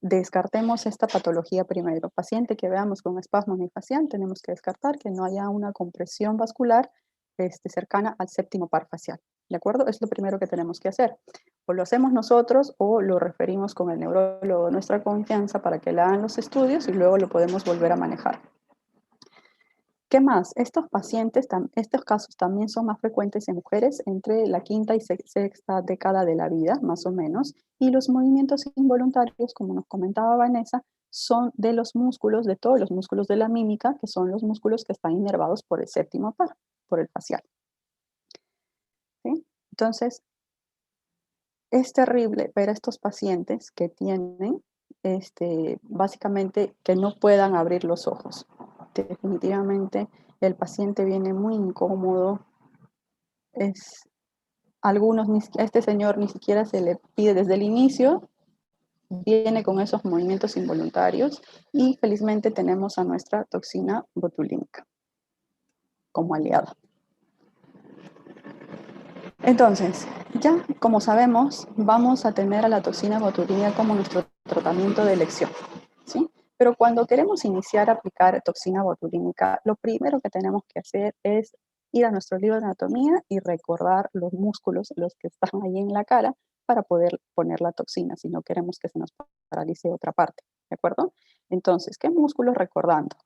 descartemos esta patología primero. Paciente que veamos con espasmo hemifacial, tenemos que descartar que no haya una compresión vascular cercana al séptimo par facial. ¿De acuerdo? Es lo primero que tenemos que hacer. O lo hacemos nosotros o lo referimos con el neurólogo de nuestra confianza para que le hagan los estudios y luego lo podemos volver a manejar. ¿Qué más? Estos casos también son más frecuentes en mujeres entre la quinta y sexta década de la vida, más o menos, y los movimientos involuntarios, como nos comentaba Vanessa, son de los músculos, de todos los músculos de la mímica, que son los músculos que están inervados por el séptimo par, por el facial. ¿Sí? Entonces, es terrible ver a estos pacientes que tienen, básicamente, que no puedan abrir los ojos. Definitivamente el paciente viene muy incómodo. A este señor ni siquiera se le pide desde el inicio, viene con esos movimientos involuntarios y felizmente tenemos a nuestra toxina botulínica como aliada. Entonces, ya como sabemos, vamos a tener a la toxina botulínica como nuestro tratamiento de elección, ¿sí? Pero cuando queremos iniciar a aplicar toxina botulínica, lo primero que tenemos que hacer es ir a nuestro libro de anatomía y recordar los músculos, los que están ahí en la cara, para poder poner la toxina, si no queremos que se nos paralice otra parte, ¿de acuerdo? Entonces, ¿qué músculos recordando?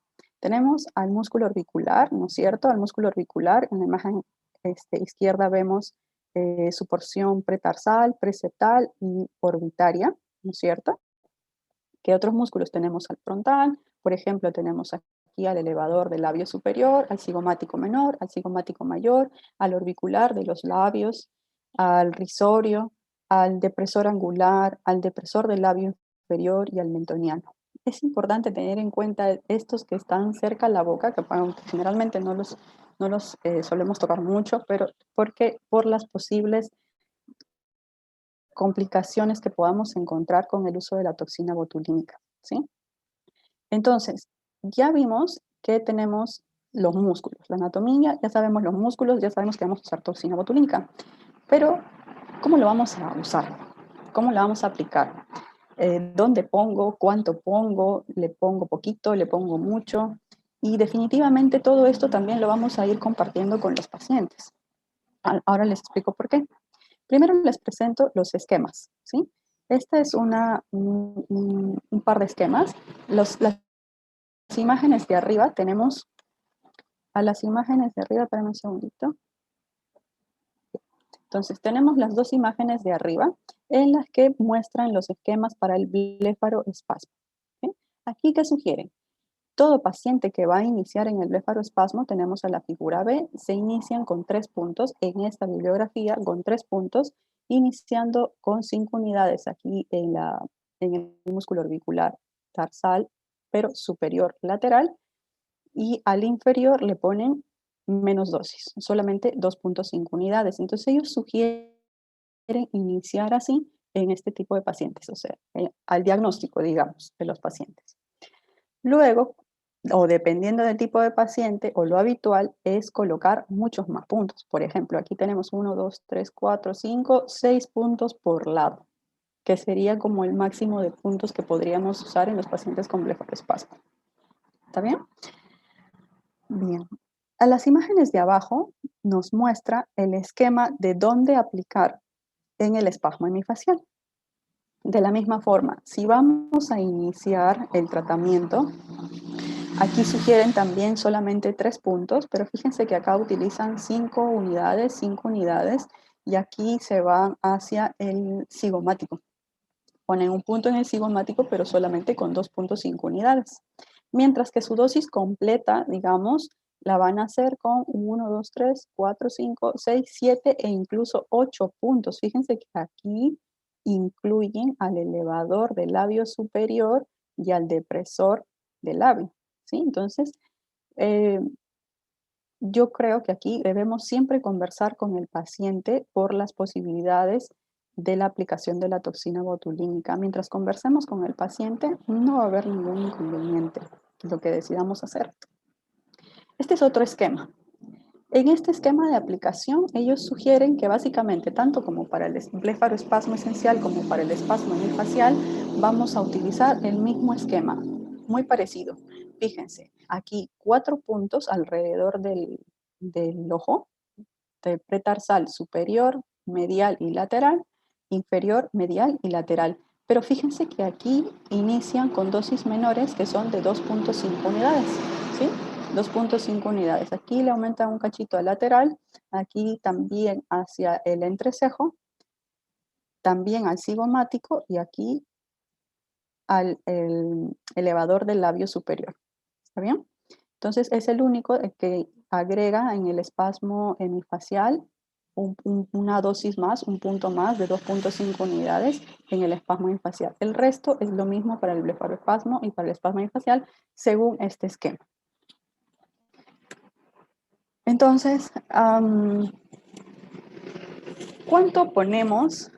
Tenemos al músculo orbicular, ¿no es cierto? Al músculo orbicular, en la imagen izquierda vemos su porción pretarsal, preseptal y orbitaria, ¿no es cierto? ¿Qué otros músculos tenemos al frontal? Por ejemplo, tenemos aquí al elevador del labio superior, al cigomático menor, al cigomático mayor, al orbicular de los labios, al risorio, al depresor angular, al depresor del labio inferior y al mentoniano. Es importante tener en cuenta estos que están cerca a la boca, que generalmente no los solemos tocar mucho, pero porque por las posibles complicaciones que podamos encontrar con el uso de la toxina botulínica, ¿sí? Entonces, ya vimos que tenemos los músculos, la anatomía, ya sabemos los músculos, ya sabemos que vamos a usar toxina botulínica, pero ¿cómo lo vamos a usar? ¿Cómo la vamos a aplicar? ¿Dónde pongo? ¿Cuánto pongo? ¿Le pongo poquito? ¿Le pongo mucho? Y definitivamente todo esto también lo vamos a ir compartiendo con los pacientes. Ahora les explico por qué. Primero les presento los esquemas, ¿sí? Este es un par de esquemas. Las imágenes de arriba tenemos, a las imágenes de arriba, espérame un segundito. Entonces tenemos las dos imágenes de arriba en las que muestran los esquemas para el blefaroespasmo. ¿Sí? Aquí, ¿qué sugieren? Todo paciente que va a iniciar en el blefaroespasmo, tenemos a la figura B, se inician con 3 puntos en esta bibliografía, con 3 puntos, iniciando con 5 unidades aquí en el músculo orbicular tarsal, pero superior lateral, y al inferior le ponen menos dosis, solamente 2.5 unidades. Entonces ellos sugieren iniciar así en este tipo de pacientes, o sea, al diagnóstico, digamos, de los pacientes. Luego, o dependiendo del tipo de paciente, o lo habitual es colocar muchos más puntos. Por ejemplo, aquí tenemos 1, 2, 3, 4, 5, 6 puntos por lado, que sería como el máximo de puntos que podríamos usar en los pacientes con blefaroespasmo. ¿Está bien? Bien. A las imágenes de abajo nos muestra el esquema de dónde aplicar en el espasmo hemifacial. De la misma forma, si vamos a iniciar el tratamiento, aquí sugieren también solamente 3 puntos, pero fíjense que acá utilizan 5 unidades, y aquí se van hacia el cigomático. Ponen un punto en el cigomático, pero solamente con 2.5 unidades. Mientras que su dosis completa, digamos, la van a hacer con 1, 2, 3, 4, 5, 6, 7 e incluso 8 puntos. Fíjense que aquí incluyen al elevador del labio superior y al depresor del labio. ¿Sí? Entonces, yo creo que aquí debemos siempre conversar con el paciente por las posibilidades de la aplicación de la toxina botulínica. Mientras conversemos con el paciente, no va a haber ningún inconveniente en lo que decidamos hacer. Este es otro esquema. En este esquema de aplicación, ellos sugieren que básicamente, tanto como para el blefaroespasmo esencial como para el espasmo hemifacial, vamos a utilizar el mismo esquema, muy parecido. Fíjense, aquí 4 puntos alrededor del ojo, de pretarsal superior, medial y lateral, inferior, medial y lateral. Pero fíjense que aquí inician con dosis menores que son de 2.5 unidades, ¿sí? 2.5 unidades. Aquí le aumentan un cachito al lateral, aquí también hacia el entrecejo, también al cigomático y aquí al elevador del labio superior. ¿Está bien? Entonces es el único que agrega en el espasmo hemifacial una dosis más, un punto más de 2.5 unidades en el espasmo hemifacial. El resto es lo mismo para el blefaroespasmo y para el espasmo hemifacial según este esquema. Entonces, ¿cuánto ponemos?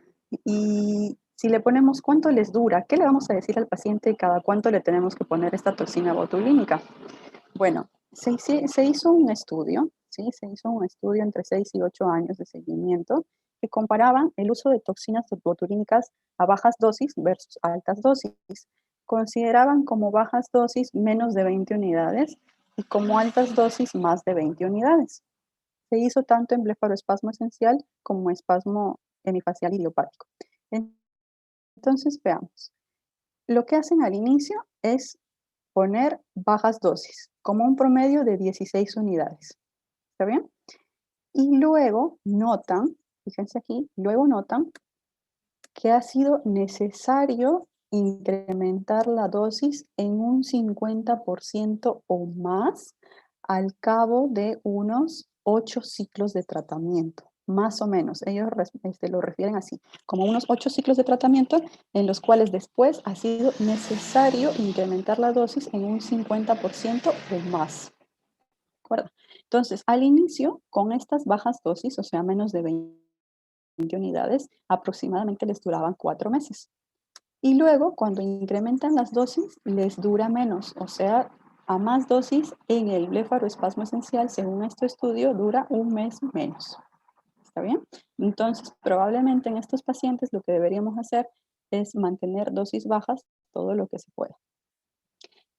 Y si le ponemos, ¿cuánto les dura? ¿Qué le vamos a decir al paciente y cada cuánto le tenemos que poner esta toxina botulínica? Bueno, se hizo un estudio, ¿sí? Se hizo un estudio entre 6 y 8 años de seguimiento que comparaban el uso de toxinas botulínicas a bajas dosis versus altas dosis. Consideraban como bajas dosis menos de 20 unidades y como altas dosis más de 20 unidades. Se hizo tanto en blefaroespasmo esencial como espasmo hemifacial idiopático. Entonces, veamos. Lo que hacen al inicio es poner bajas dosis, como un promedio de 16 unidades. ¿Está bien? Y luego notan, fíjense aquí, luego notan que ha sido necesario incrementar la dosis en un 50% o más al cabo de unos 8 ciclos de tratamiento, más o menos. Ellos lo refieren así, como unos 8 ciclos de tratamiento en los cuales después ha sido necesario incrementar la dosis en un 50% o más. ¿De acuerdo? Entonces, al inicio, con estas bajas dosis, o sea, menos de 20 unidades, aproximadamente les duraban 4 meses. Y luego, cuando incrementan las dosis, les dura menos, o sea, a más dosis en el blefaroespasmo esencial, según este estudio, dura un mes menos. ¿Está bien? Entonces, probablemente en estos pacientes lo que deberíamos hacer es mantener dosis bajas todo lo que se pueda.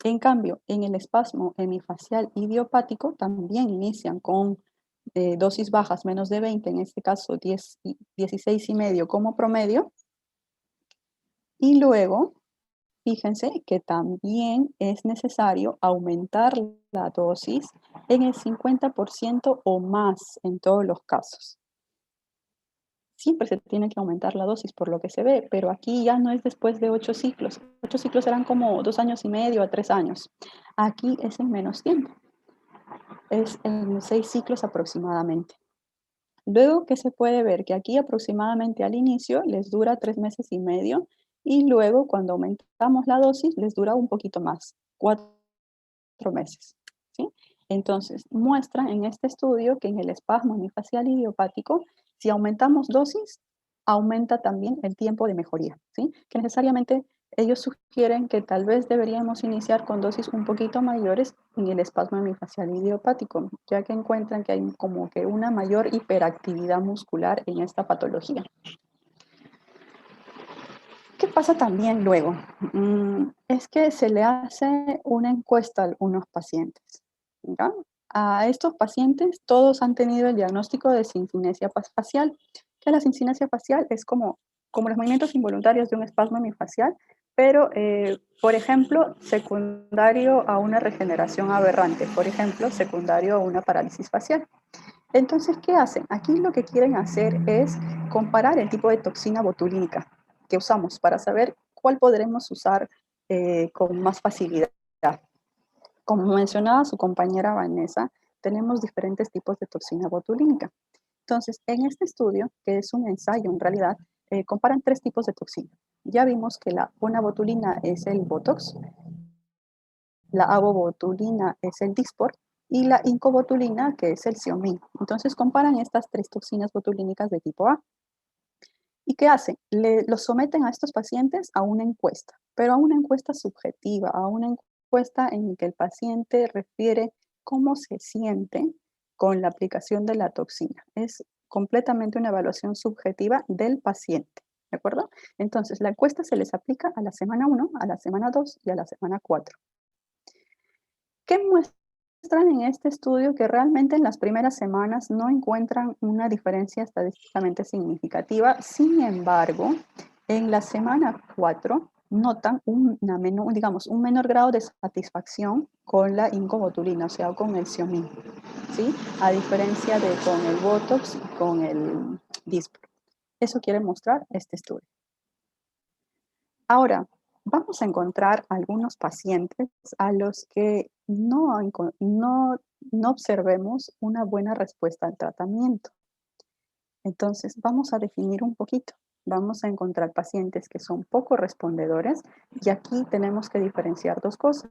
En cambio, en el espasmo hemifacial idiopático también inician con dosis bajas menos de 20, en este caso 16,5 como promedio. Y luego, fíjense que también es necesario aumentar la dosis en el 50% o más en todos los casos. Siempre se tiene que aumentar la dosis por lo que se ve, pero aquí ya no es después de 8 ciclos. 8 ciclos serán como 2 años y medio a 3 años. Aquí es en menos tiempo. Es en 6 ciclos aproximadamente. Luego que se puede ver que aquí aproximadamente al inicio les dura 3 meses y medio y luego cuando aumentamos la dosis les dura un poquito más, 4 meses. ¿Sí? Entonces muestra en este estudio que en el espasmo hemifacial idiopático, si aumentamos dosis, aumenta también el tiempo de mejoría. ¿Sí? Que necesariamente ellos sugieren que tal vez deberíamos iniciar con dosis un poquito mayores en el espasmo hemifacial idiopático, ya que encuentran que hay como que una mayor hiperactividad muscular en esta patología. ¿Qué pasa también luego? Es que se le hace una encuesta a algunos pacientes. ¿Ya? A estos pacientes todos han tenido el diagnóstico de sincinesia facial, que la sincinesia facial es como los movimientos involuntarios de un espasmo hemifacial, pero, por ejemplo, secundario a una regeneración aberrante, por ejemplo, secundario a una parálisis facial. Entonces, ¿qué hacen? Aquí lo que quieren hacer es comparar el tipo de toxina botulínica que usamos para saber cuál podremos usar con más facilidad. Como mencionaba su compañera Vanessa, tenemos diferentes tipos de toxina botulínica. Entonces, en este estudio, que es un ensayo en realidad, comparan 3 tipos de toxina. Ya vimos que la onabotulina es el Botox, la avobotulina es el Dysport y la incobotulina, que es el Xeomin. Entonces, comparan estas 3 toxinas botulínicas de tipo A. ¿Y qué hacen? Los someten a estos pacientes a una encuesta, pero a una encuesta subjetiva, a una encuesta en que el paciente refiere cómo se siente con la aplicación de la toxina. Es completamente una evaluación subjetiva del paciente, ¿de acuerdo? Entonces, la encuesta se les aplica a la semana 1, a la semana 2 y a la semana 4. ¿Qué muestran en este estudio? Que realmente en las primeras semanas no encuentran una diferencia estadísticamente significativa. Sin embargo, en la semana 4 notan un menor grado de satisfacción con la incobotulina, o sea, con el Xeomin, ¿sí? A diferencia de con el Botox y con el Dysport. Eso quiere mostrar este estudio. Ahora, vamos a encontrar algunos pacientes a los que no observemos una buena respuesta al tratamiento. Entonces, vamos a definir un poquito. Vamos a encontrar pacientes que son poco respondedores y aquí tenemos que diferenciar 2 cosas.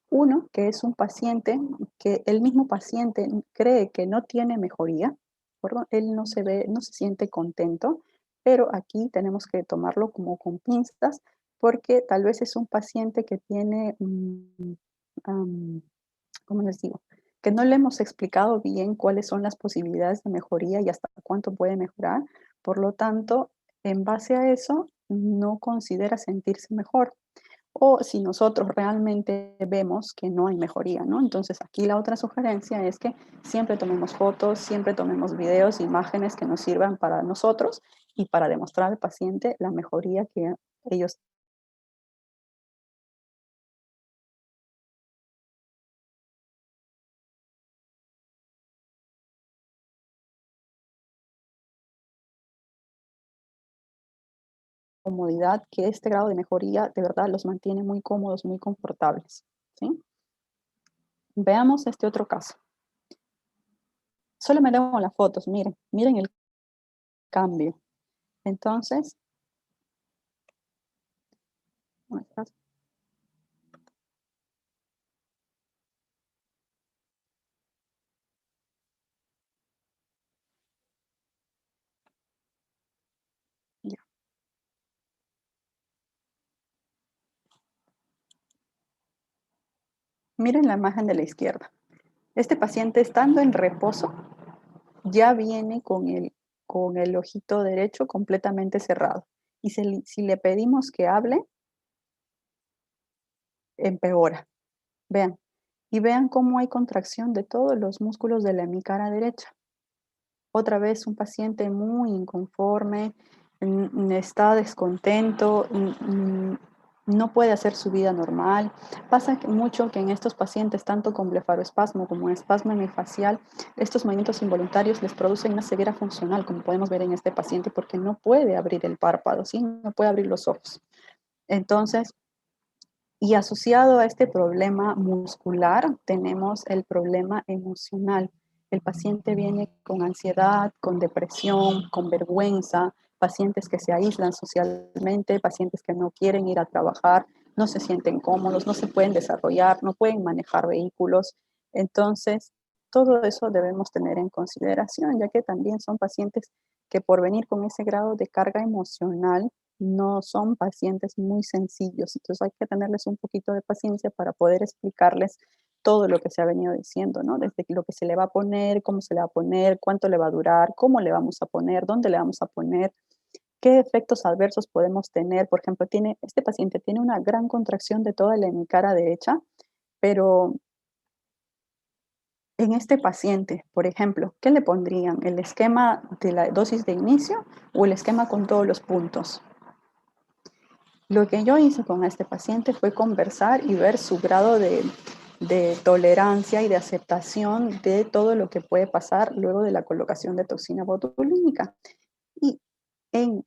Uno, que es un paciente que el mismo paciente cree que no tiene mejoría, ¿verdad? Él no se siente contento, pero aquí tenemos que tomarlo como con pinzas porque tal vez es un paciente que tiene, ¿cómo les digo? Que no le hemos explicado bien cuáles son las posibilidades de mejoría y hasta cuánto puede mejorar. Por lo tanto, en base a eso, no considera sentirse mejor. O si nosotros realmente vemos que no hay mejoría, ¿no? Entonces aquí la otra sugerencia es que siempre tomemos fotos, siempre tomemos videos, imágenes que nos sirvan para nosotros y para demostrar al paciente la mejoría que ellos comodidad, que este grado de mejoría de verdad los mantiene muy cómodos, muy confortables, ¿sí? Veamos este otro caso. Solo me debo las fotos, miren el cambio. Entonces, ya. Miren la imagen de la izquierda. Este paciente, estando en reposo, ya viene con el ojito derecho completamente cerrado. Y si le pedimos que hable, empeora. Vean. Y vean cómo hay contracción de todos los músculos de la hemicara derecha. Otra vez un paciente muy inconforme, está descontento, no puede hacer su vida normal. Pasa mucho que en estos pacientes, tanto con blefaroespasmo como espasmo hemifacial, estos movimientos involuntarios les producen una ceguera funcional, como podemos ver en este paciente, porque no puede abrir el párpado, ¿sí? No puede abrir los ojos. Entonces, y asociado a este problema muscular, tenemos el problema emocional. El paciente viene con ansiedad, con depresión, con vergüenza, pacientes que se aíslan socialmente, pacientes que no quieren ir a trabajar, no se sienten cómodos, no se pueden desarrollar, no pueden manejar vehículos. Entonces, todo eso debemos tener en consideración, ya que también son pacientes que por venir con ese grado de carga emocional no son pacientes muy sencillos, entonces hay que tenerles un poquito de paciencia para poder explicarles todo lo que se ha venido diciendo, ¿no? Desde lo que se le va a poner, cómo se le va a poner, cuánto le va a durar, cómo le vamos a poner, dónde le vamos a poner, qué efectos adversos podemos tener. Por ejemplo, este paciente tiene una gran contracción de toda la hemicara derecha, pero en este paciente, por ejemplo, ¿qué le pondrían? ¿El esquema de la dosis de inicio o el esquema con todos los puntos? Lo que yo hice con este paciente fue conversar y ver su grado de tolerancia y de aceptación de todo lo que puede pasar luego de la colocación de toxina botulínica. Y en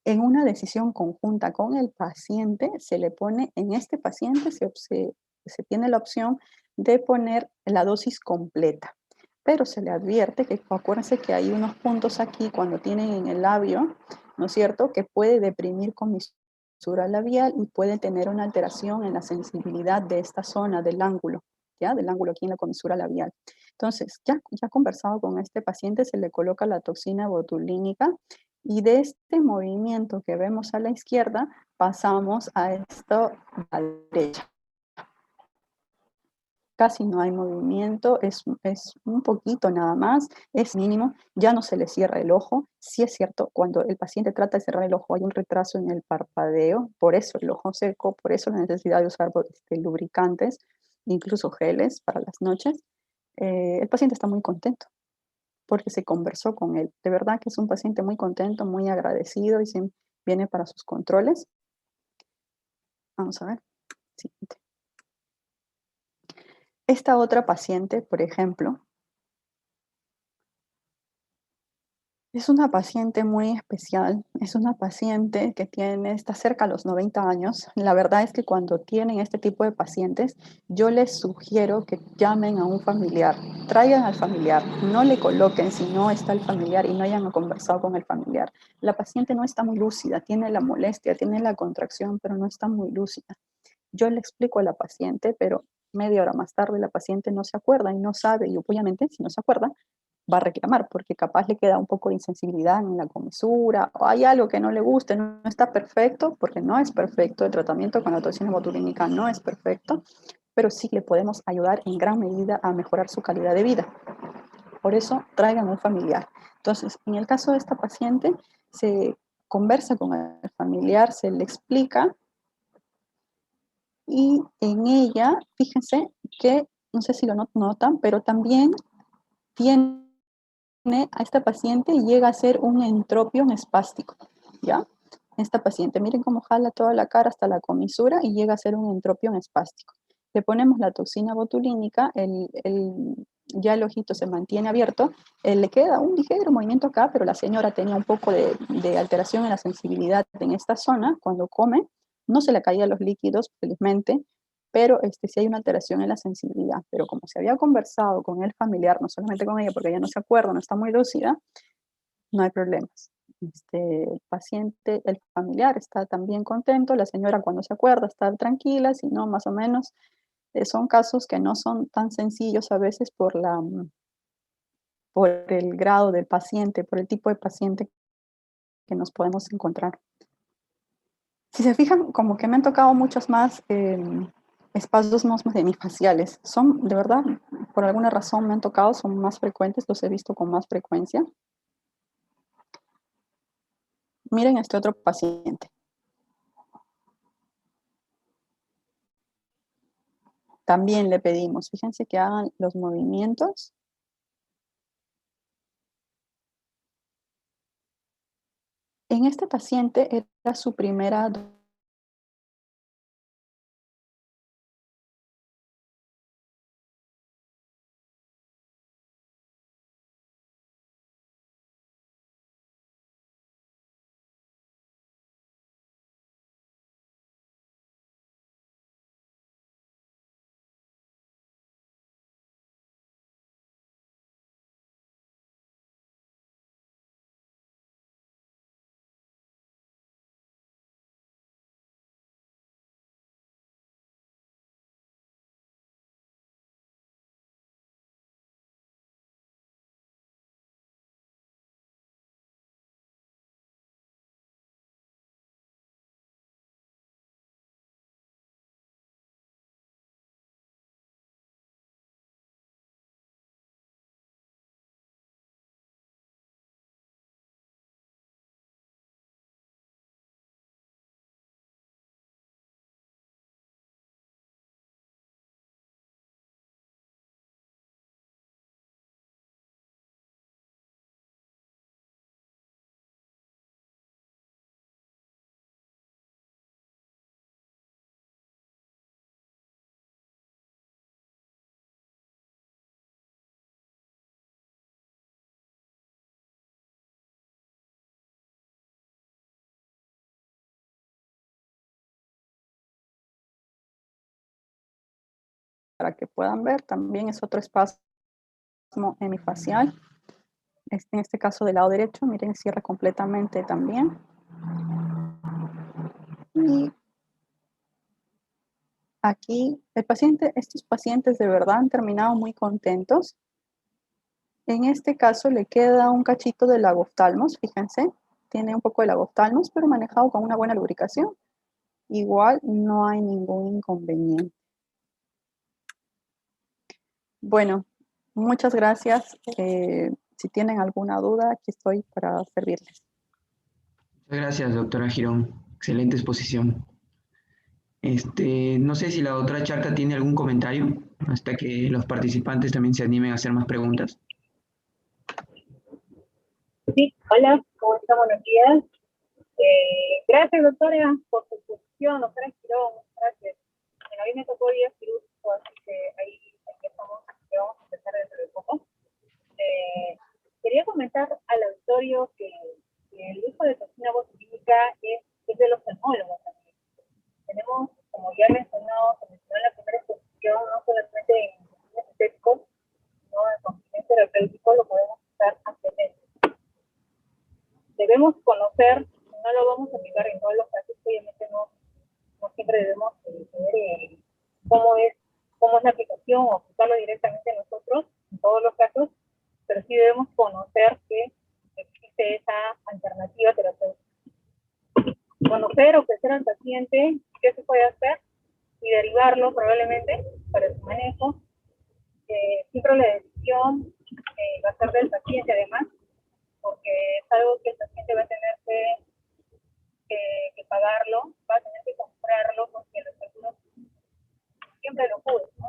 una decisión conjunta con el paciente, se le pone, en este paciente se tiene la opción de poner la dosis completa, pero se le advierte que acuérdense que hay unos puntos aquí cuando tienen en el labio, ¿no es cierto?, que puede deprimir comisura labial y puede tener una alteración en la sensibilidad de esta zona del ángulo, ¿ya? Del ángulo aquí en la comisura labial. Entonces, ya conversado con este paciente, se le coloca la toxina botulínica y de este movimiento que vemos a la izquierda, pasamos a esto a la derecha. Casi no hay movimiento, es un poquito nada más, es mínimo, ya no se le cierra el ojo. Sí es cierto, cuando el paciente trata de cerrar el ojo hay un retraso en el parpadeo, por eso el ojo seco, por eso la necesidad de usar lubricantes, incluso geles para las noches. El paciente está muy contento porque se conversó con él. De verdad que es un paciente muy contento, muy agradecido y viene para sus controles. Vamos a ver. Siguiente. Esta otra paciente, por ejemplo, es una paciente muy especial, es una paciente que está cerca a los 90 años. La verdad es que cuando tienen este tipo de pacientes, yo les sugiero que llamen a un familiar, traigan al familiar, no le coloquen si no está el familiar y no hayan conversado con el familiar. La paciente no está muy lúcida, tiene la molestia, tiene la contracción, pero no está muy lúcida. Yo le explico a la paciente, pero media hora más tarde la paciente no se acuerda y no sabe, y obviamente si no se acuerda, va a reclamar porque capaz le queda un poco de insensibilidad en la comisura o hay algo que no le guste, no está perfecto, porque no es perfecto, el tratamiento con la toxina botulínica no es perfecto, pero sí le podemos ayudar en gran medida a mejorar su calidad de vida. Por eso traigan un familiar. Entonces, en el caso de esta paciente, se conversa con el familiar, se le explica y en ella, fíjense que, no sé si lo notan, pero también tiene a esta paciente y llega a ser un entropión espástico, ¿ya? Esta paciente, miren cómo jala toda la cara hasta la comisura y llega a ser un entropión espástico. Le ponemos la toxina botulínica, ya el ojito se mantiene abierto, le queda un ligero movimiento acá, pero la señora tenía un poco de alteración en la sensibilidad en esta zona cuando come, no se le caían los líquidos, felizmente, pero sí hay una alteración en la sensibilidad. Pero como se había conversado con el familiar, no solamente con ella, porque ella no se acuerda, no está muy lúcida, no hay problemas. El paciente, el familiar está también contento, la señora cuando se acuerda está tranquila, si no, más o menos, son casos que no son tan sencillos a veces por el grado del paciente, por el tipo de paciente que nos podemos encontrar. Si se fijan, como que me han tocado muchos más espasmos hemifaciales. Son, de verdad, por alguna razón me han tocado, son más frecuentes, los he visto con más frecuencia. Miren este otro paciente. También le pedimos, fíjense que hagan los movimientos En este paciente era su primera para que puedan ver, también es otro espasmo hemifacial. En este caso del lado derecho, miren, cierra completamente también. Y aquí estos pacientes de verdad han terminado muy contentos. En este caso le queda un cachito del lagoftalmos, fíjense, tiene un poco de lagoftalmos, pero manejado con una buena lubricación. Igual no hay ningún inconveniente. Bueno, muchas gracias. Si tienen alguna duda, aquí estoy para servirles. Muchas gracias, doctora Girón. Excelente exposición. No sé si la doctora Charca tiene algún comentario hasta que los participantes también se animen a hacer más preguntas. Sí, hola, ¿cómo están? Buenos días. Gracias, doctora, por su exposición, doctora Girón, gracias. Bueno, a mí me tocó día quirúrgico, así que ahí empezamos, que vamos a empezar dentro de poco. Quería comentar al auditorio que el uso de toxina botulínica es de los oftalmólogos también. Tenemos, como ya se mencionó en la primera exposición, no solamente en fines estéticos, sino en fines terapéuticos lo podemos usar ampliamente. Debemos conocer, no lo vamos a aplicar en todos los casos, obviamente no siempre debemos saber cómo es la aplicación o aplicarlo directamente nosotros en todos los casos, pero sí debemos conocer que existe esa alternativa terapéutica. Conocer, ofrecer al paciente qué se puede hacer y derivarlo probablemente para su manejo. Siempre la decisión va a ser del paciente además, porque es algo que el paciente va a tener que pagarlo, va a tener que comprarlo, porque los seguros siempre lo cubren, ¿no?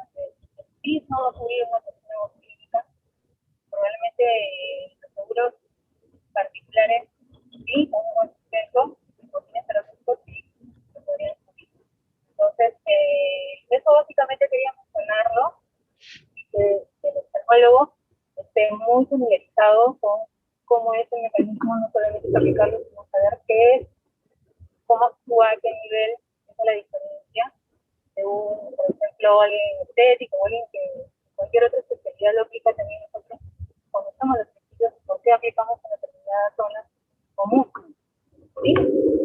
El PIS no lo cubre una toxina botulínica, probablemente los seguros particulares sí, con un buen sustento, los fines terapéuticos sí, lo podrían cubrir. Entonces, eso básicamente quería mencionarlo, y que el oftalmólogo esté muy familiarizado con cómo es el mecanismo, no solamente aplicarlo, sino saber qué es, cómo actúa, a qué nivel, es la diferencia de por ejemplo, alguien estético o alguien que cualquier otra especialidad lo aplica también nosotros. Conocemos los principios, por qué aplicamos en determinadas zonas común. ¿Sí?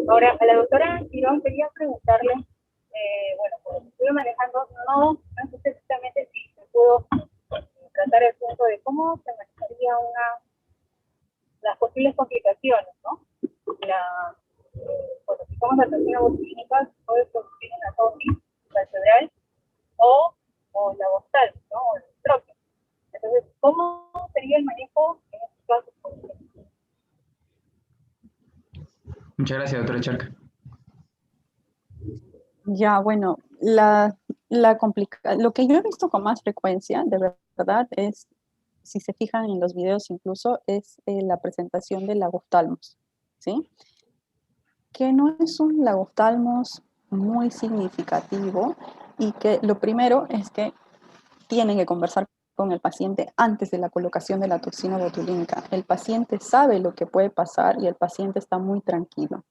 Ahora, a la doctora Girón quería preguntarle, bueno, pues estuve manejando, no sé exactamente si se pudo tratar el punto de cómo se manejaría las posibles complicaciones, ¿no? Cuando aplicamos la toxina botulínica, puede producir una atrosis cerebral o la bostal, ¿no? O el estropio. Entonces, ¿cómo sería el manejo en estos casos? Muchas gracias, doctora Charca. Ya, bueno, lo que yo he visto con más frecuencia, de verdad, es, si se fijan en los videos incluso, es la presentación del lagoftalmos, ¿sí? que no es un lagoftalmos muy significativo y que lo primero es que tienen que conversar con el paciente antes de la colocación de la toxina botulínica. El paciente sabe lo que puede pasar y el paciente está muy tranquilo.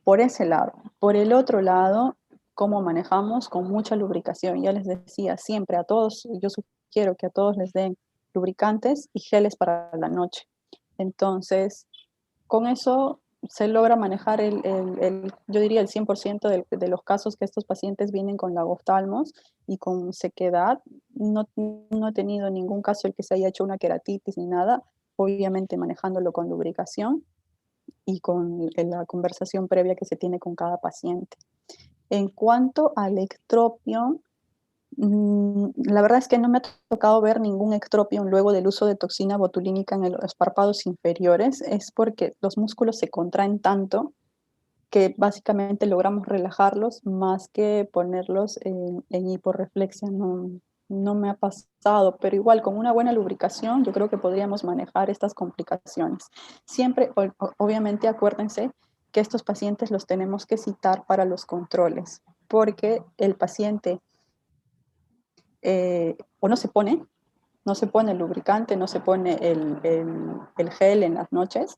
Por ese lado. Por el otro lado, ¿cómo manejamos? Con mucha lubricación. Ya les decía, siempre a todos, yo sugiero que a todos les den lubricantes y geles para la noche. Entonces, con eso se logra manejar yo diría el 100% de los casos que estos pacientes vienen con lagoftalmos y con sequedad. No he tenido ningún caso el que se haya hecho una queratitis ni nada, obviamente manejándolo con lubricación y con la conversación previa que se tiene con cada paciente. En cuanto al ectropio, la verdad es que no me ha tocado ver ningún ectropio luego del uso de toxina botulínica en los párpados inferiores. Es porque los músculos se contraen tanto que básicamente logramos relajarlos más que ponerlos en hiporreflexia. No me ha pasado, pero igual con una buena lubricación yo creo que podríamos manejar estas complicaciones. Siempre, obviamente, acuérdense que estos pacientes los tenemos que citar para los controles, porque el paciente o no se pone el lubricante, no se pone el gel en las noches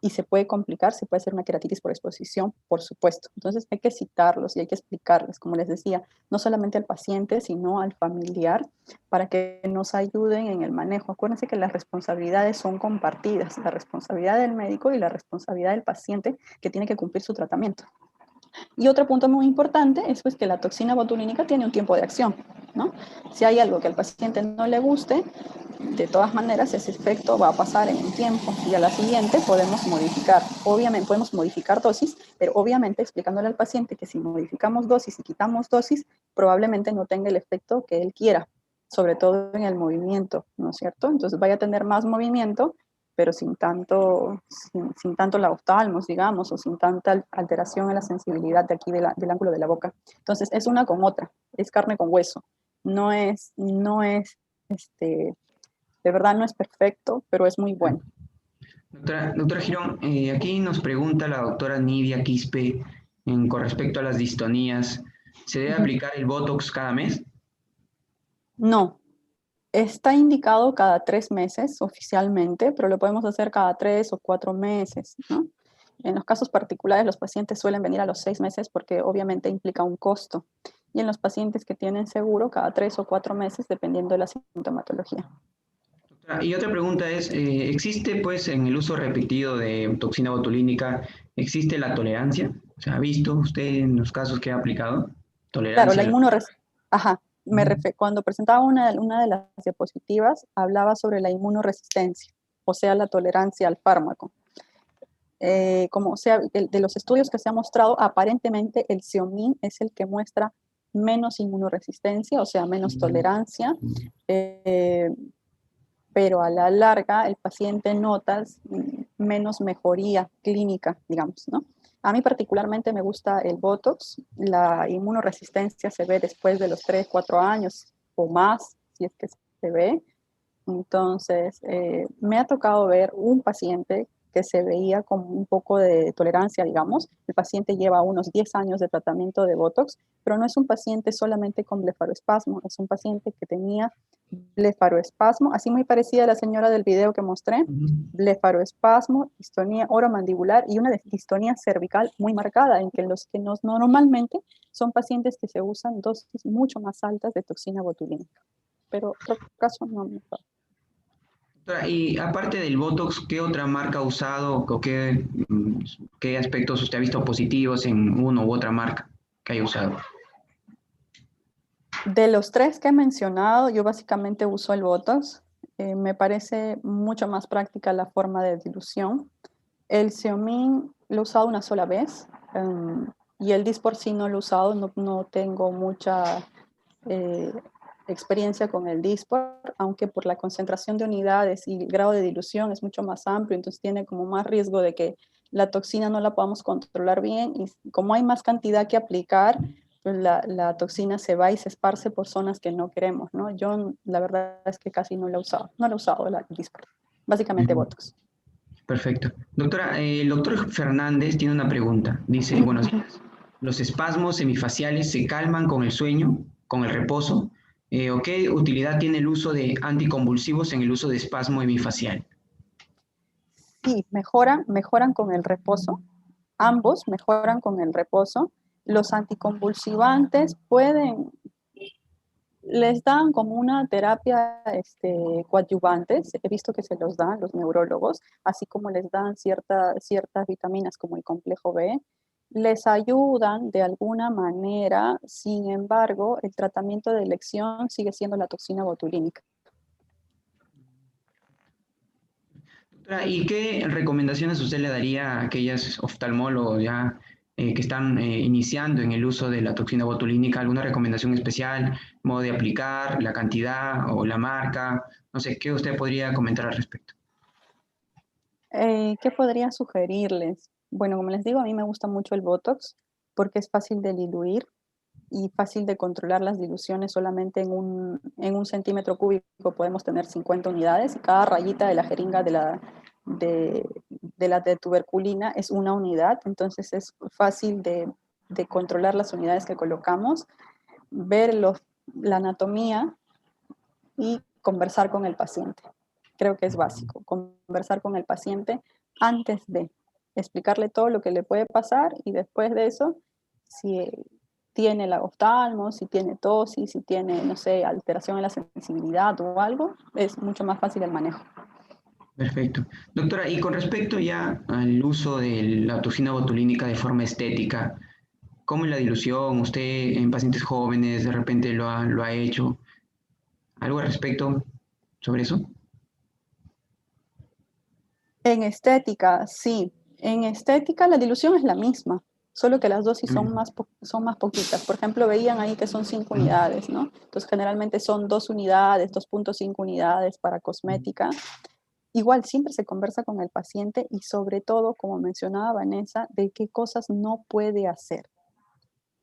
y se puede complicar, se puede hacer una queratitis por exposición, por supuesto. Entonces hay que citarlos y hay que explicarles, como les decía, no solamente al paciente, sino al familiar, para que nos ayuden en el manejo. Acuérdense que las responsabilidades son compartidas, la responsabilidad del médico y la responsabilidad del paciente que tiene que cumplir su tratamiento. Y otro punto muy importante es pues, que la toxina botulínica tiene un tiempo de acción, ¿no? Si hay algo que al paciente no le guste, de todas maneras ese efecto va a pasar en un tiempo y a la siguiente podemos modificar. Obviamente podemos modificar dosis, pero obviamente explicándole al paciente que si modificamos dosis y quitamos dosis, probablemente no tenga el efecto que él quiera, sobre todo en el movimiento, ¿no es cierto? Entonces vaya a tener más movimiento, pero sin tanto lagoftalmos, digamos, o sin tanta alteración en la sensibilidad de aquí del ángulo de la boca. Entonces, es una con otra, es carne con hueso. De verdad no es perfecto, pero es muy bueno. Doctora Girón, aquí nos pregunta la doctora Nidia Quispe con respecto a las distonías. ¿Se debe aplicar el Botox cada mes? No. Está indicado cada 3 meses oficialmente, pero lo podemos hacer cada 3 o 4 meses, ¿no? En los casos particulares, los pacientes suelen venir a los 6 meses porque obviamente implica un costo. Y en los pacientes que tienen seguro, cada 3 o 4 meses, dependiendo de la sintomatología. Y otra pregunta es, ¿existe pues en el uso repetido de toxina botulínica, existe la tolerancia? O sea, ¿ha visto usted en los casos que ha aplicado Claro, tolerancia? Ajá, cuando presentaba una de las diapositivas, hablaba sobre la inmunoresistencia, o sea, la tolerancia al fármaco. Como sea, de los estudios que se ha mostrado, aparentemente el Xeomin es el que muestra menos inmunoresistencia, o sea, menos tolerancia, pero a la larga el paciente nota menos mejoría clínica, digamos, ¿no? A mí particularmente me gusta el Botox. La inmunoresistencia se ve después de los 3, 4 años o más, si es que se ve. Entonces, me ha tocado ver un paciente que se veía con un poco de tolerancia, digamos. El paciente lleva unos 10 años de tratamiento de Botox, pero no es un paciente solamente con blefaroespasmo, es un paciente que tenía blefaroespasmo, así muy parecida a la señora del video que mostré, blefaroespasmo, distonía oromandibular y una distonía cervical muy marcada, en que los que normalmente son pacientes que se usan dosis mucho más altas de toxina botulínica. Pero otro caso no me acuerdo. Y aparte del Botox, ¿qué otra marca ha usado o qué aspectos usted ha visto positivos en una u otra marca que haya usado? De los 3 que he mencionado, yo básicamente uso el Botox. Me parece mucho más práctica la forma de dilución. El Xeomin lo he usado una sola vez y el Dysport sí no lo he usado, no tengo mucha experiencia con el Dysport, aunque por la concentración de unidades y el grado de dilución es mucho más amplio, entonces tiene como más riesgo de que la toxina no la podamos controlar bien y como hay más cantidad que aplicar, pues la toxina se va y se esparce por zonas que no queremos, ¿no? Yo la verdad es que casi no la he usado, el Dysport, básicamente Botox. Perfecto. Doctora, el doctor Fernández tiene una pregunta. Dice, buenos días. ¿Los espasmos semifaciales se calman con el sueño, con el reposo? ¿O qué utilidad tiene el uso de anticonvulsivos en el uso de espasmo hemifacial? Sí, mejoran con el reposo. Ambos mejoran con el reposo. Los anticonvulsivantes les dan como una terapia coadyuvantes. He visto que se los dan los neurólogos, así como les dan ciertas vitaminas como el complejo B. Les ayudan de alguna manera, sin embargo, el tratamiento de elección sigue siendo la toxina botulínica. Doctora, ¿y qué recomendaciones usted le daría a aquellas oftalmólogos ya que están iniciando en el uso de la toxina botulínica? ¿Alguna recomendación especial, modo de aplicar, la cantidad o la marca? No sé, ¿qué usted podría comentar al respecto? ¿Qué podría sugerirles? Bueno, como les digo, a mí me gusta mucho el Botox porque es fácil de diluir y fácil de controlar las diluciones. Solamente en un centímetro cúbico podemos tener 50 unidades y cada rayita de la jeringa de tuberculina es una unidad, entonces es fácil de controlar las unidades que colocamos, ver la anatomía y conversar con el paciente. Creo que es básico, conversar con el paciente antes de explicarle todo lo que le puede pasar y después de eso, si tiene la oftalmo, si tiene tosis, si tiene, no sé, alteración en la sensibilidad o algo, es mucho más fácil el manejo. Perfecto. Doctora, y con respecto ya al uso de la toxina botulínica de forma estética, ¿cómo es la dilución? ¿Usted en pacientes jóvenes de repente lo ha hecho? ¿Algo al respecto sobre eso? En estética, sí. En estética la dilución es la misma, solo que las dosis son más poquitas. Por ejemplo, veían ahí que son 5 unidades, ¿no? Entonces generalmente son 2 unidades, 2.5 unidades para cosmética. Igual siempre se conversa con el paciente y sobre todo, como mencionaba Vanessa, de qué cosas no puede hacer.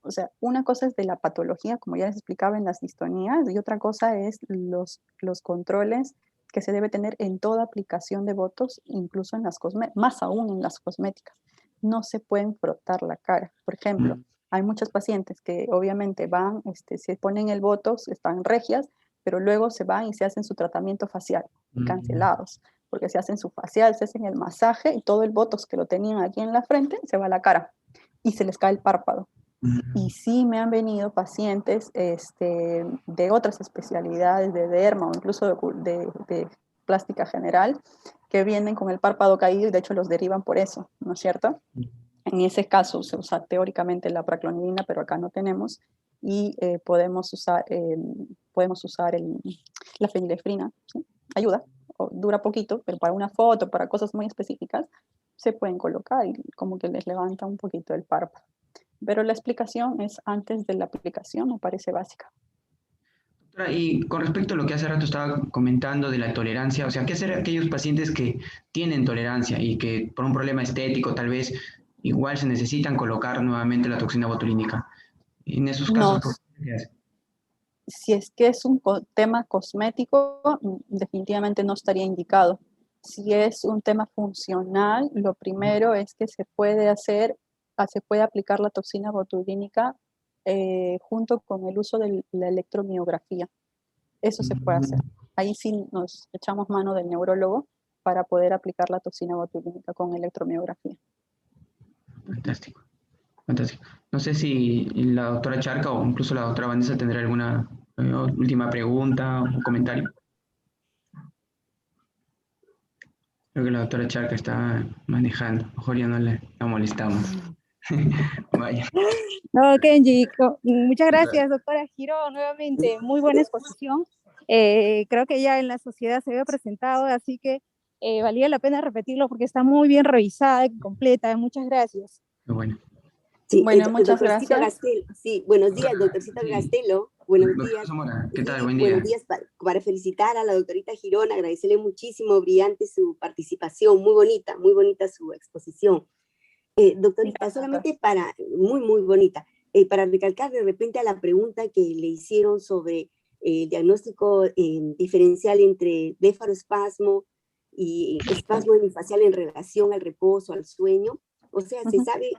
O sea, una cosa es de la patología, como ya les explicaba en las distonías, y otra cosa es los controles que se debe tener en toda aplicación de Botox, incluso en las más aún en las cosméticas. No se pueden frotar la cara. Por ejemplo, hay muchos pacientes que obviamente van, se ponen el Botox, están regias, pero luego se van y se hacen su tratamiento facial, cancelados, porque se hacen su facial, se hacen el masaje y todo el Botox que lo tenían aquí en la frente se va a la cara y se les cae el párpado. Y sí me han venido pacientes de otras especialidades, de derma o incluso de plástica general, que vienen con el párpado caído y de hecho los derivan por eso, ¿no es cierto? En ese caso se usa teóricamente la praclonidina, pero acá no tenemos, y podemos usar la fenilefrina, ¿sí? Ayuda, dura poquito, pero para una foto, para cosas muy específicas, se pueden colocar y como que les levanta un poquito el párpado. Pero la explicación es antes de la aplicación, me parece básica. Doctora, y con respecto a lo que hace rato estaba comentando de la tolerancia, o sea, ¿qué hacer aquellos pacientes que tienen tolerancia y que por un problema estético tal vez igual se necesitan colocar nuevamente la toxina botulínica? En esos casos, No, ¿qué hace? si es que es un tema cosmético, definitivamente no estaría indicado. Si es un tema funcional, lo primero es que se puede aplicar la toxina botulínica junto con el uso de la electromiografía. Eso se puede hacer. Ahí sí nos echamos mano del neurólogo para poder aplicar la toxina botulínica con electromiografía. Fantástico, fantástico. No sé si la doctora Charca o incluso la doctora Vanessa tendrá alguna última pregunta o comentario. Creo que la doctora Charca está manejando, mejor ya no la molestamos. Vaya. No, Kenji, muchas gracias, doctora Girón, nuevamente, muy buena exposición. Creo que ya en la sociedad se había presentado, así que valía la pena repetirlo porque está muy bien revisada y completa. Muchas gracias. Qué bueno. Sí, Bueno, muchas doctorcita gracias. Gastelo, sí, buenos días, doctorcita Gastelo, buenos Doctora días. Zamora, ¿qué tal? Sí, Buen buenos día. días para felicitar a la doctorita Girón, agradecerle muchísimo, brillante su participación, muy bonita su exposición. Doctorita, solamente muy bonita, para recalcar de repente a la pregunta que le hicieron sobre el diagnóstico diferencial entre bléfaroespasmo y espasmo hemifacial en relación al reposo, al sueño. O sea, se sabe,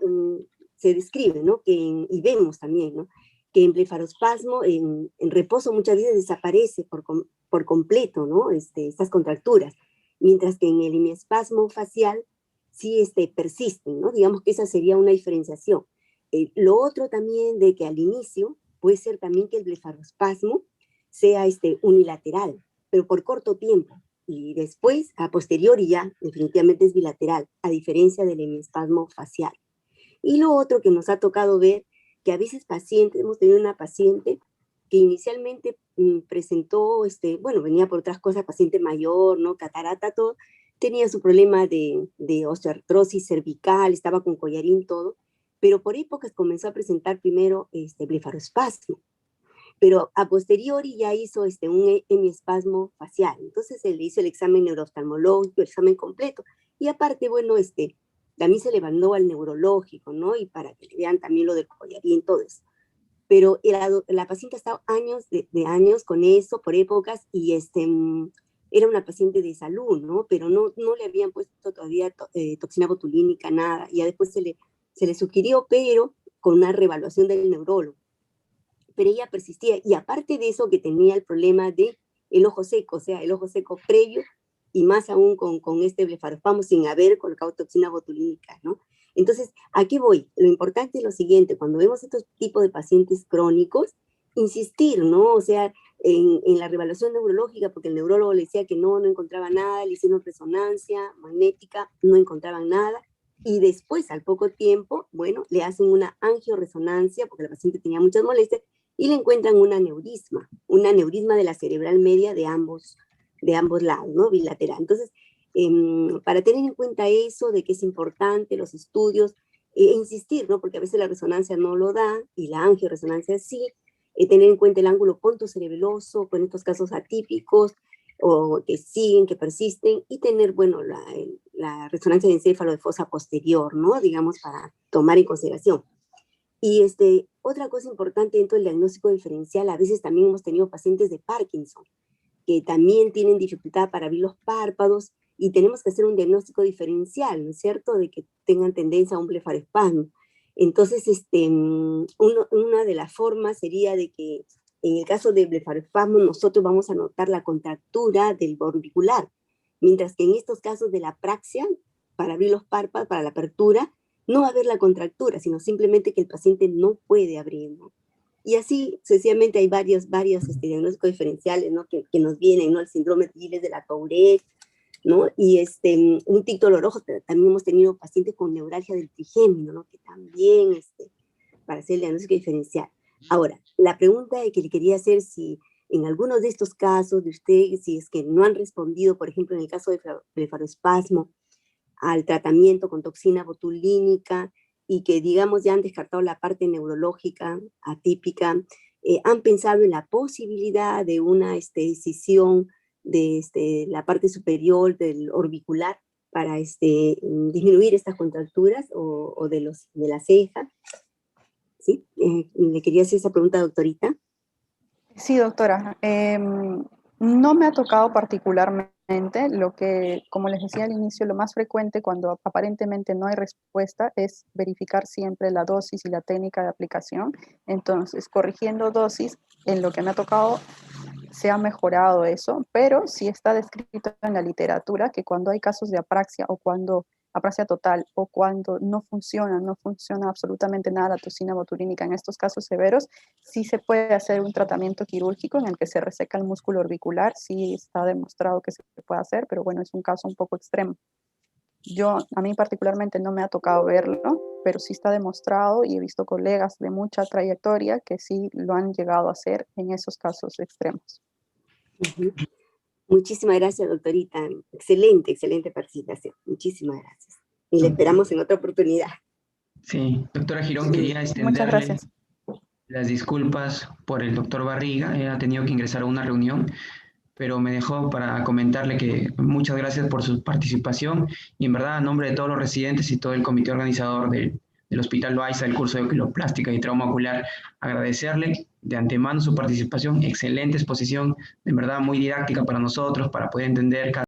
se describe, ¿no? Y vemos también, ¿no? Que en blefarospasmo, en reposo, muchas veces desaparece por completo, ¿no? Estas contracturas, mientras que en el hemiespasmo facial sí persisten, ¿no? Digamos que esa sería una diferenciación. Lo otro también de que al inicio puede ser también que el blefarospasmo sea unilateral, pero por corto tiempo, y después, a posteriori ya, definitivamente es bilateral, a diferencia del hemiespasmo facial. Y lo otro que nos ha tocado ver, que a veces hemos tenido una paciente que inicialmente presentó, bueno, venía por otras cosas, paciente mayor, ¿no? Catarata, todo, tenía su problema de osteoartrosis cervical, estaba con collarín, todo, pero por épocas comenzó a presentar primero blefarospasmo, pero a posteriori ya hizo un hemiespasmo facial. Entonces se le hizo el examen neurooftalmológico, el examen completo, y aparte, bueno, también se le mandó al neurológico, ¿no? Y para que le vean también lo del collarín, todo eso. Pero la paciente ha estado años años con eso, por épocas, y era una paciente de salud, ¿no? Pero no le habían puesto todavía toxina botulínica, nada. Y ya después se le sugirió, pero con una reevaluación del neurólogo. Pero ella persistía, y aparte de eso que tenía el problema de el ojo seco, o sea, el ojo seco previo, y más aún con este blefarospasmo sin haber colocado toxina botulínica, ¿no? Entonces, ¿a qué voy? Lo importante es lo siguiente, cuando vemos estos tipos de pacientes crónicos, insistir, ¿no? O sea, en la reevaluación neurológica, porque el neurólogo le decía que no encontraba nada, le hicieron resonancia magnética, no encontraban nada, y después, al poco tiempo, bueno, le hacen una angioresonancia, porque la paciente tenía muchas molestias, y le encuentran una aneurisma de la cerebral media de ambos lados, ¿no? Bilateral. Entonces, para tener en cuenta eso, de que es importante los estudios, insistir, ¿no? Porque a veces la resonancia no lo da, y la angioresonancia sí, tener en cuenta el ángulo pontocerebeloso, con estos casos atípicos, o que siguen, que persisten, y tener, bueno, la resonancia de encéfalo de fosa posterior, ¿no? Digamos, para tomar en consideración. Y otra cosa importante dentro del diagnóstico diferencial, a veces también hemos tenido pacientes de Parkinson, que también tienen dificultad para abrir los párpados, y tenemos que hacer un diagnóstico diferencial, ¿no es cierto?, de que tengan tendencia a un blefarospasmo. Entonces, una de las formas sería de que en el caso del blefarospasmo nosotros vamos a notar la contractura del orbicular, mientras que en estos casos de la apraxia, para abrir los párpados, para la apertura, no va a haber la contractura, sino simplemente que el paciente no puede abrir, ¿no? Y así, sencillamente, hay varios diagnósticos diferenciales, ¿no? que nos vienen, ¿no? El síndrome de Gilles de la Tourette, ¿no? Y un tic doloroso, también hemos tenido pacientes con neuralgia del trigémino, ¿no? Que también, para hacer el diagnóstico diferencial. Ahora, la pregunta que le quería hacer, si en algunos de estos casos de usted, si es que no han respondido, por ejemplo, en el caso de blefarospasmo, al tratamiento con toxina botulínica, y que, digamos, ya han descartado la parte neurológica atípica, han pensado en la posibilidad de una decisión de la parte superior del orbicular para disminuir estas contracturas o de la ceja. ¿Sí? Le quería hacer esa pregunta, doctorita. Sí, doctora. No me ha tocado particularmente. Lo que, como les decía al inicio, lo más frecuente cuando aparentemente no hay respuesta es verificar siempre la dosis y la técnica de aplicación. Entonces, corrigiendo dosis, en lo que me ha tocado se ha mejorado eso, pero sí está descrito en la literatura que cuando hay casos de apraxia o cuando apraxia total o cuando no funciona absolutamente nada la toxina botulínica en estos casos severos, sí se puede hacer un tratamiento quirúrgico en el que se reseca el músculo orbicular, sí está demostrado que se puede hacer, pero bueno, es un caso un poco extremo. A mí particularmente no me ha tocado verlo, pero sí está demostrado y he visto colegas de mucha trayectoria que sí lo han llegado a hacer en esos casos extremos. Uh-huh. Muchísimas gracias, doctorita. Excelente participación. Muchísimas gracias. Y le esperamos en otra oportunidad. Sí, doctora Girón, quería extenderle las disculpas por el doctor Barriga. Ha tenido que ingresar a una reunión, pero me dejó para comentarle que muchas gracias por su participación, y en verdad, a nombre de todos los residentes y todo el comité organizador del Hospital Loaiza, del curso de oculoplástica y trauma ocular, agradecerle de antemano su participación, excelente exposición, en verdad muy didáctica para nosotros, para poder entender cada